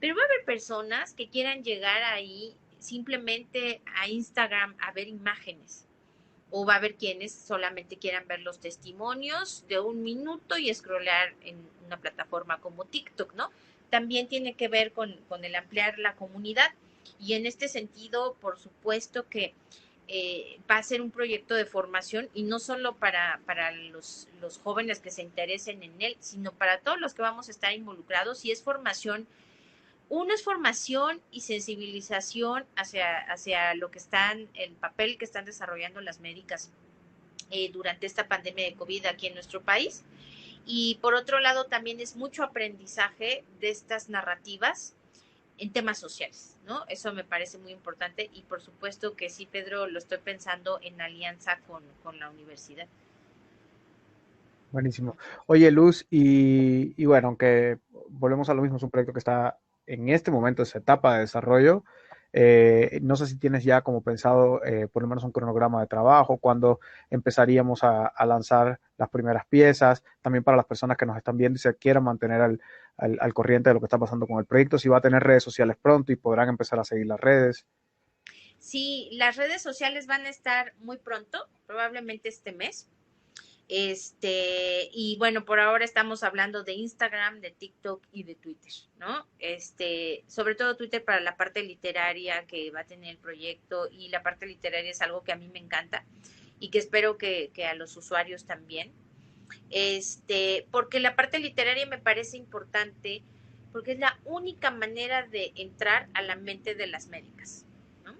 Pero va a haber personas que quieran llegar ahí simplemente a Instagram a ver imágenes, o va a haber quienes solamente quieran ver los testimonios de un minuto y scrollear en una plataforma como TikTok, ¿no? También tiene que ver con el ampliar la comunidad, y en este sentido, por supuesto que va a ser un proyecto de formación, y no solo para los jóvenes que se interesen en él, sino para todos los que vamos a estar involucrados. Y es formación, uno es formación y sensibilización hacia lo que están, el papel que están desarrollando las médicas durante esta pandemia de COVID aquí en nuestro país. Y por otro lado, también es mucho aprendizaje de estas narrativas en temas sociales, ¿no? Eso me parece muy importante, y por supuesto que sí, Pedro, lo estoy pensando en alianza con la universidad. Buenísimo. Oye, Luz, y bueno, aunque volvemos a lo mismo, es un proyecto que está en este momento en su etapa de desarrollo. No sé si tienes ya como pensado por lo menos un cronograma de trabajo, cuando empezaríamos a lanzar las primeras piezas, también para las personas que nos están viendo y se quieran mantener al corriente de lo que está pasando con el proyecto, si va a tener redes sociales pronto y podrán empezar a seguir las redes. Sí, las redes sociales van a estar muy pronto, probablemente este mes. Y bueno, por ahora estamos hablando de Instagram, de TikTok y de Twitter, ¿no? Sobre todo Twitter para la parte literaria que va a tener el proyecto, y la parte literaria es algo que a mí me encanta y que espero que a los usuarios también. Porque la parte literaria me parece importante, porque es la única manera de entrar a la mente de las médicas, ¿no?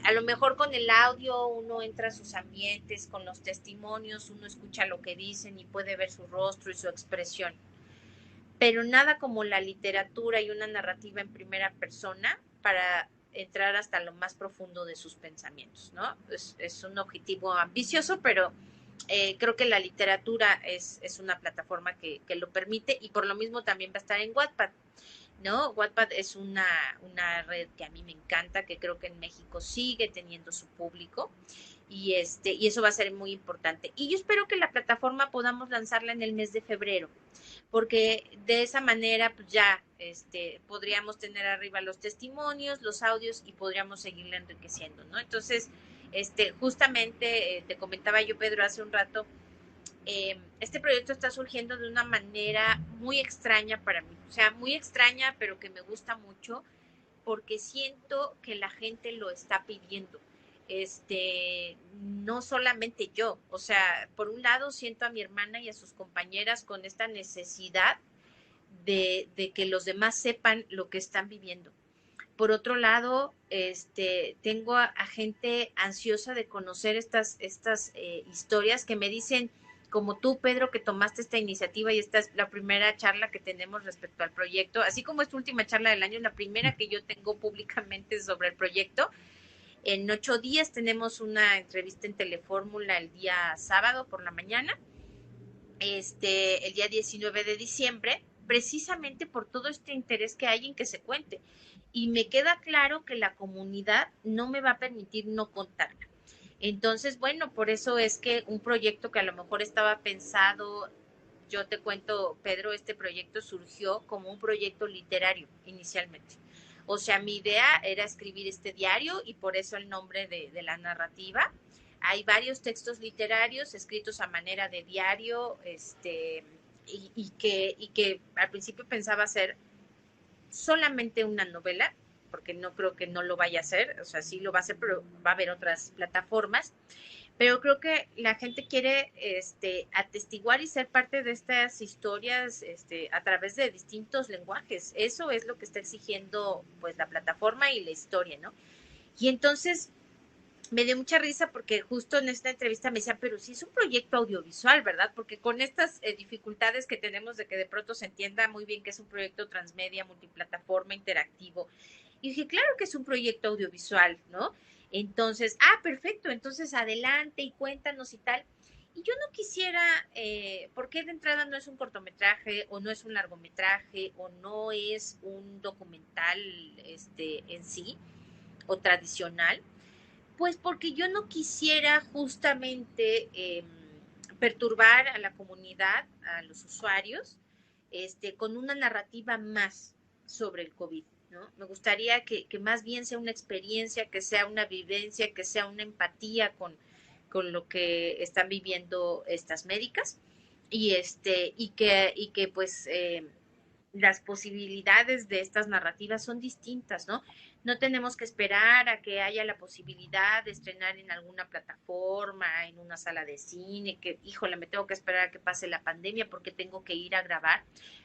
A lo mejor con el audio uno entra a sus ambientes, con los testimonios uno escucha lo que dicen y puede ver su rostro y su expresión, pero nada como la literatura y una narrativa en primera persona para entrar hasta lo más profundo de sus pensamientos, ¿no? Es un objetivo ambicioso, pero creo que la literatura es una plataforma que lo permite, y por lo mismo también va a estar en Wattpad, ¿no? Wattpad es una red que a mí me encanta, que creo que en México sigue teniendo su público, y eso va a ser muy importante. Y yo espero que la plataforma podamos lanzarla en el mes de febrero, porque de esa manera pues ya podríamos tener arriba los testimonios, los audios, y podríamos seguirla enriqueciendo, ¿no? Entonces, justamente te comentaba yo, Pedro, hace un rato, este proyecto está surgiendo de una manera muy extraña para mí, o sea, muy extraña, pero que me gusta mucho, porque siento que la gente lo está pidiendo. No solamente yo, o sea, por un lado siento a mi hermana y a sus compañeras con esta necesidad de que los demás sepan lo que están viviendo. Por otro lado, tengo a gente ansiosa de conocer estas historias, que me dicen, como tú, Pedro, que tomaste esta iniciativa y esta es la primera charla que tenemos respecto al proyecto, así como es tu última charla del año, es la primera que yo tengo públicamente sobre el proyecto. En 8 días tenemos una entrevista en Telefórmula el día sábado por la mañana, el día 19 de diciembre, precisamente por todo este interés que hay en que se cuente. Y me queda claro que la comunidad no me va a permitir no contarla. Entonces, bueno, por eso es que un proyecto que a lo mejor estaba pensado, yo te cuento, Pedro, este proyecto surgió como un proyecto literario inicialmente. O sea, mi idea era escribir este diario y por eso el nombre de la narrativa. Hay varios textos literarios escritos a manera de diario, y que al principio pensaba hacer solamente una novela, porque no creo que no lo vaya a hacer, o sea, sí lo va a hacer, pero va a haber otras plataformas. Pero creo que la gente quiere atestiguar y ser parte de estas historias a través de distintos lenguajes. Eso es lo que está exigiendo pues la plataforma y la historia, ¿no? Y entonces me dio mucha risa porque justo en esta entrevista me decían, pero sí es un proyecto audiovisual, ¿verdad? Porque con estas dificultades que tenemos de que de pronto se entienda muy bien que es un proyecto transmedia, multiplataforma, interactivo. Y dije, claro que es un proyecto audiovisual, ¿no? Entonces, perfecto, entonces adelante y cuéntanos y tal. Y yo no quisiera, ¿por qué de entrada no es un cortometraje o no es un largometraje o no es un documental en sí o tradicional? Pues porque yo no quisiera justamente perturbar a la comunidad, a los usuarios, con una narrativa más sobre el COVID, ¿no? Me gustaría que más bien sea una experiencia, que sea una vivencia, que sea una empatía con lo que están viviendo estas médicas y que pues las posibilidades de estas narrativas son distintas, ¿no? No tenemos que esperar a que haya la posibilidad de estrenar en alguna plataforma, en una sala de cine, que, híjole, me tengo que esperar a que pase la pandemia porque tengo que ir a grabar.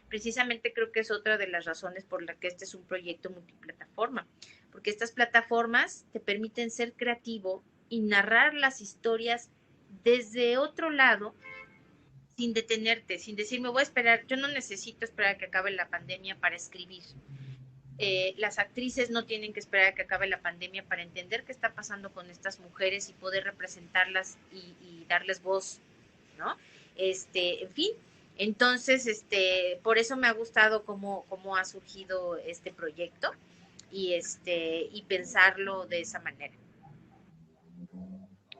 Precisamente creo que es otra de las razones por la que este es un proyecto multiplataforma, porque estas plataformas te permiten ser creativo y narrar las historias desde otro lado sin detenerte, sin decir, me voy a esperar, yo no necesito esperar a que acabe la pandemia para escribir. Las actrices no tienen que esperar a que acabe la pandemia para entender qué está pasando con estas mujeres y poder representarlas y darles voz, ¿no? En fin, entonces, por eso me ha gustado cómo ha surgido este proyecto y pensarlo de esa manera.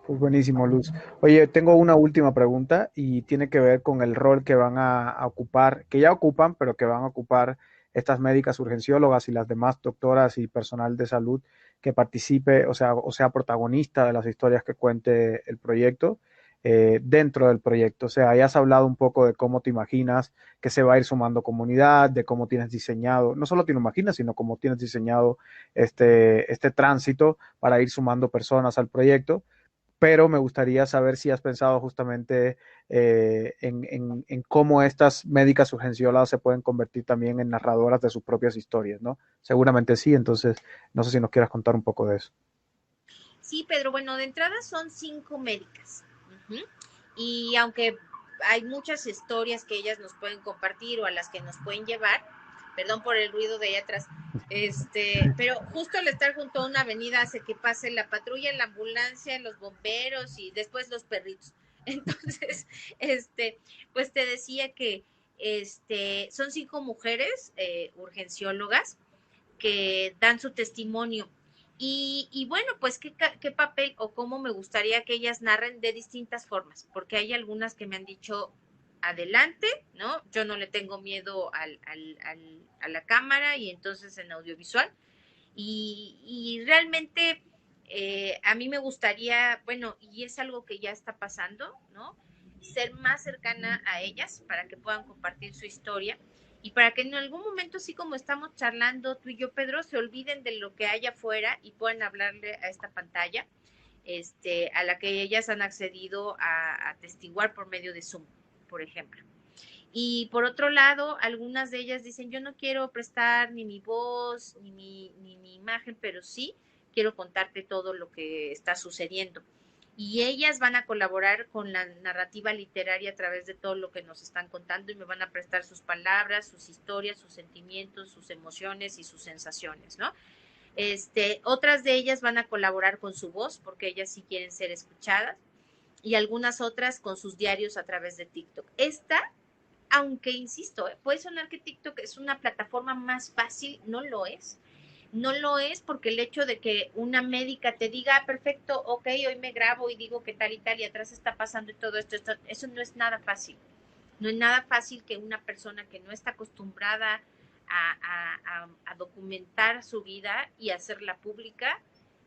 Pues buenísimo, Luz. Oye, tengo una última pregunta y tiene que ver con el rol que van a ocupar, que ya ocupan, pero que van a ocupar estas médicas urgenciólogas y las demás doctoras y personal de salud que participe, o sea protagonista de las historias que cuente el proyecto, dentro del proyecto. O sea, ya has hablado un poco de cómo te imaginas que se va a ir sumando comunidad, de cómo tienes diseñado, no solo te lo imaginas, sino cómo tienes diseñado este tránsito para ir sumando personas al proyecto, pero me gustaría saber si has pensado justamente en cómo estas médicas urgenciólogas se pueden convertir también en narradoras de sus propias historias, ¿no? Seguramente sí, entonces no sé si nos quieras contar un poco de eso. Sí, Pedro, bueno, de entrada son 5 médicas. Uh -huh. Y aunque hay muchas historias que ellas nos pueden compartir o a las que nos pueden llevar, perdón por el ruido de ahí atrás, pero justo al estar junto a una avenida hace que pase la patrulla, la ambulancia, los bomberos y después los perritos. Entonces, pues te decía que son 5 mujeres urgenciólogas que dan su testimonio. Y bueno, pues qué papel o cómo me gustaría que ellas narren de distintas formas, porque hay algunas que me han dicho adelante, ¿no? Yo no le tengo miedo a la cámara y entonces en audiovisual. Y realmente a mí me gustaría, bueno, y es algo que ya está pasando, ¿no? Ser más cercana a ellas para que puedan compartir su historia y para que en algún momento, así como estamos charlando tú y yo, Pedro, se olviden de lo que hay afuera y puedan hablarle a esta pantalla, a la que ellas han accedido a atestiguar por medio de Zoom, por ejemplo. Y por otro lado, algunas de ellas dicen, yo no quiero prestar ni mi voz, ni mi imagen, pero sí quiero contarte todo lo que está sucediendo. y ellas van a colaborar con la narrativa literaria a través de todo lo que nos están contando y me van a prestar sus palabras, sus historias, sus sentimientos, sus emociones y sus sensaciones, ¿no? Otras de ellas van a colaborar con su voz porque ellas sí quieren ser escuchadas y algunas otras con sus diarios a través de TikTok. Esta, aunque insisto, puede sonar que TikTok es una plataforma más fácil, no lo es. No lo es porque el hecho de que una médica te diga, ah, perfecto, ok, hoy me grabo y digo que tal y tal y atrás está pasando y todo esto, eso no es nada fácil. No es nada fácil que una persona que no está acostumbrada a documentar su vida y hacerla pública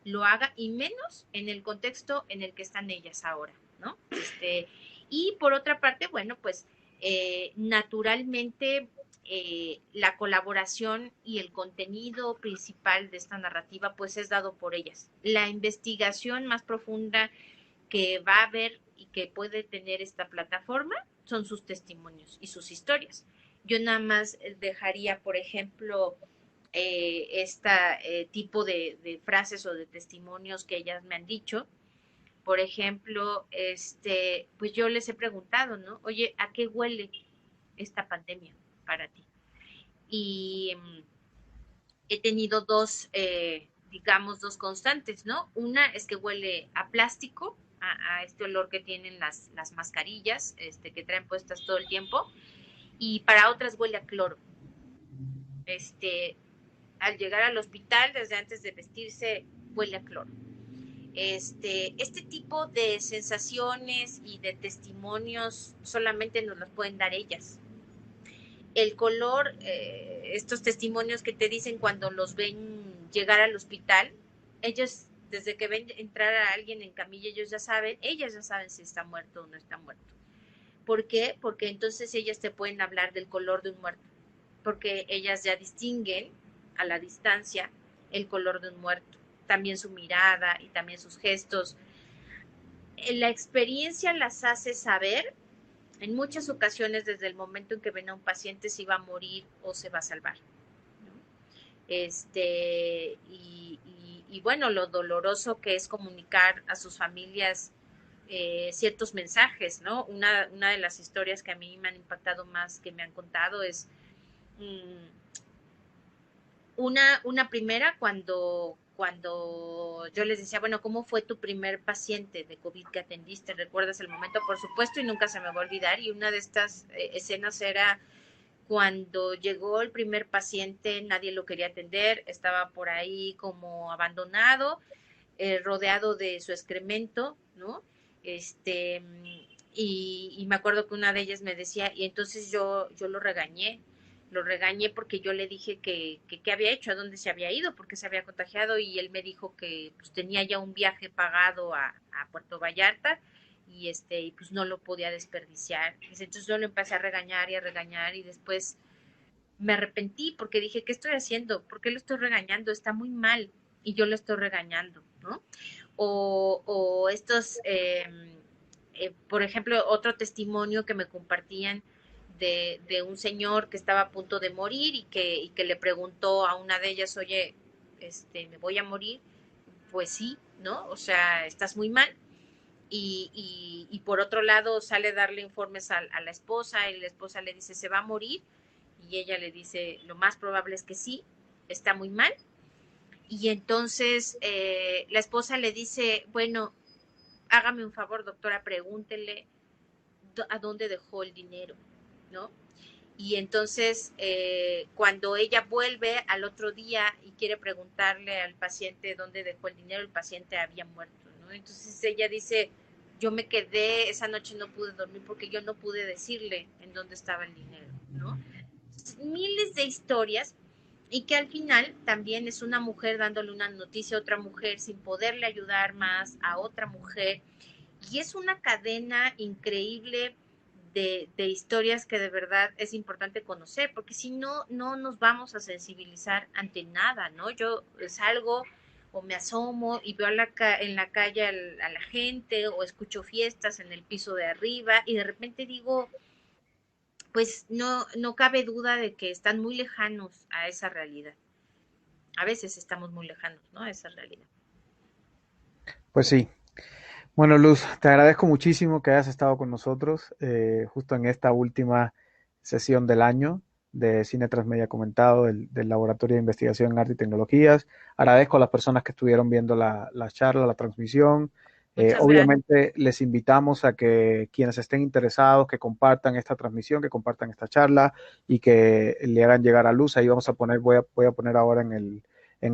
lo haga, y menos en el contexto en el que están ellas ahora, ¿no? Y por otra parte, bueno, pues naturalmente la colaboración y el contenido principal de esta narrativa pues es dado por ellas. La investigación más profunda que va a haber y que puede tener esta plataforma son sus testimonios y sus historias. Yo nada más dejaría, por ejemplo, tipo de frases o de testimonios que ellas me han dicho. Por ejemplo, pues yo les he preguntado, ¿no? Oye, ¿a qué huele esta pandemia para ti? Y he tenido digamos, dos constantes, ¿no? Una es que huele a plástico, a este olor que tienen las mascarillas que traen puestas todo el tiempo, y para otras huele a cloro. Este, Al llegar al hospital, desde antes de vestirse, huele a cloro. Este tipo de sensaciones y de testimonios solamente nos las pueden dar ellas. El color, estos testimonios que te dicen cuando los ven llegar al hospital, ellos desde que ven entrar a alguien en camilla, ellas ya saben si está muerto o no está muerto. ¿Por qué? Porque entonces ellas te pueden hablar del color de un muerto, porque ellas ya distinguen a la distancia el color de un muerto, también su mirada y también sus gestos. La experiencia las hace saber en muchas ocasiones desde el momento en que ven a un paciente si va a morir o se va a salvar, ¿no? Y bueno, lo doloroso que es comunicar a sus familias ciertos mensajes, ¿no? Una de las historias que a mí me han impactado más, que me han contado, es mmm, una primera cuando yo les decía, bueno, ¿cómo fue tu primer paciente de COVID que atendiste? ¿Recuerdas el momento? Por supuesto, y nunca se me va a olvidar. Y una de estas escenas era cuando llegó el primer paciente, nadie lo quería atender, estaba por ahí como abandonado, rodeado de su excremento, ¿no? Este, y me acuerdo que una de ellas me decía, y entonces yo lo regañé porque yo le dije que qué había hecho, a dónde se había ido, porque se había contagiado, y él me dijo que pues tenía ya un viaje pagado a Puerto Vallarta y pues no lo podía desperdiciar. Entonces yo lo empecé a regañar y a regañar y después me arrepentí porque dije, ¿qué estoy haciendo? ¿Por qué lo estoy regañando? Está muy mal y yo lo estoy regañando, ¿no? O estos, por ejemplo, otro testimonio que me compartían de un señor que estaba a punto de morir y que le preguntó a una de ellas, oye, ¿me voy a morir? Pues sí, ¿no? O sea, estás muy mal. Y por otro lado sale a darle informes a la esposa y la esposa le dice, ¿se va a morir? Y ella le dice, lo más probable es que sí, está muy mal. Y entonces la esposa le dice, bueno, hágame un favor, doctora, pregúntele a dónde dejó el dinero, ¿no? Y entonces, cuando ella vuelve al otro día y quiere preguntarle al paciente dónde dejó el dinero, el paciente había muerto, ¿no? Entonces ella dice, yo me quedé, esa noche no pude dormir porque yo no pude decirle en dónde estaba el dinero, ¿no? Miles de historias y que al final también es una mujer dándole una noticia a otra mujer sin poderle ayudar más a otra mujer. Y es una cadena increíble de historias que de verdad es importante conocer, porque si no, no nos vamos a sensibilizar ante nada, ¿no? Yo salgo o me asomo y veo en la calle a la gente o escucho fiestas en el piso de arriba y de repente digo, pues no cabe duda de que están muy lejanos a esa realidad. A veces estamos muy lejanos, ¿no? A esa realidad. Pues sí. Bueno, Luz, te agradezco muchísimo que hayas estado con nosotros justo en esta última sesión del año de Cine Transmedia Comentado del Laboratorio de Investigación en Arte y Tecnologías. Agradezco a las personas que estuvieron viendo la charla, la transmisión. Muchas gracias. Obviamente les invitamos a que quienes estén interesados, que compartan esta transmisión, que compartan esta charla y que le hagan llegar a Luz. Ahí vamos a poner, voy a poner ahora en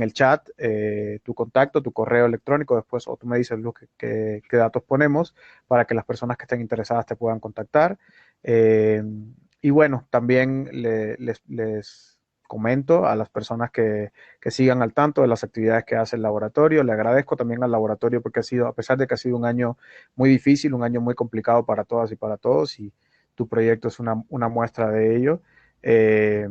el chat tu contacto, tu correo electrónico, después o tú me dices, Luz, qué datos ponemos para que las personas que estén interesadas te puedan contactar. Eh, y bueno, también les comento a las personas que sigan al tanto de las actividades que hace el laboratorio. Le agradezco también al laboratorio porque ha sido, a pesar de que ha sido un año muy difícil, un año muy complicado para todas y para todos, y tu proyecto es una muestra de ello. Eh,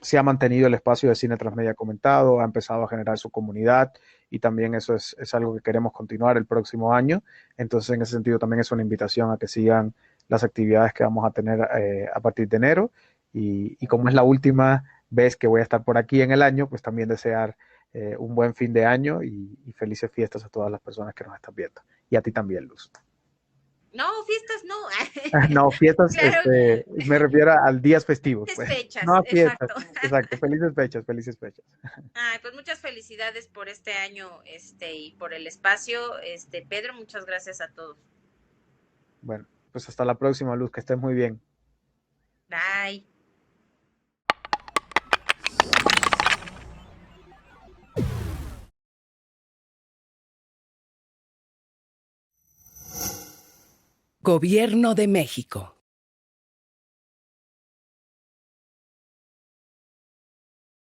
Se ha mantenido el espacio de cine transmedia comentado, ha empezado a generar su comunidad y también eso es algo que queremos continuar el próximo año. Entonces, en ese sentido, también es una invitación a que sigan las actividades que vamos a tener a partir de enero. Y como es la última vez que voy a estar por aquí en el año, pues también desear un buen fin de año y felices fiestas a todas las personas que nos están viendo. Y a ti también, Luz. No, fiestas no. No, fiestas, Claro, me refiero al días festivos, es pues. No fechas, a fiestas, exacto. exacto. Felices fechas, felices fechas. Ay, pues muchas felicidades por este año, y por el espacio, Pedro, muchas gracias a todos. Bueno, pues hasta la próxima, Luz, que estés muy bien. Bye. Gobierno de México.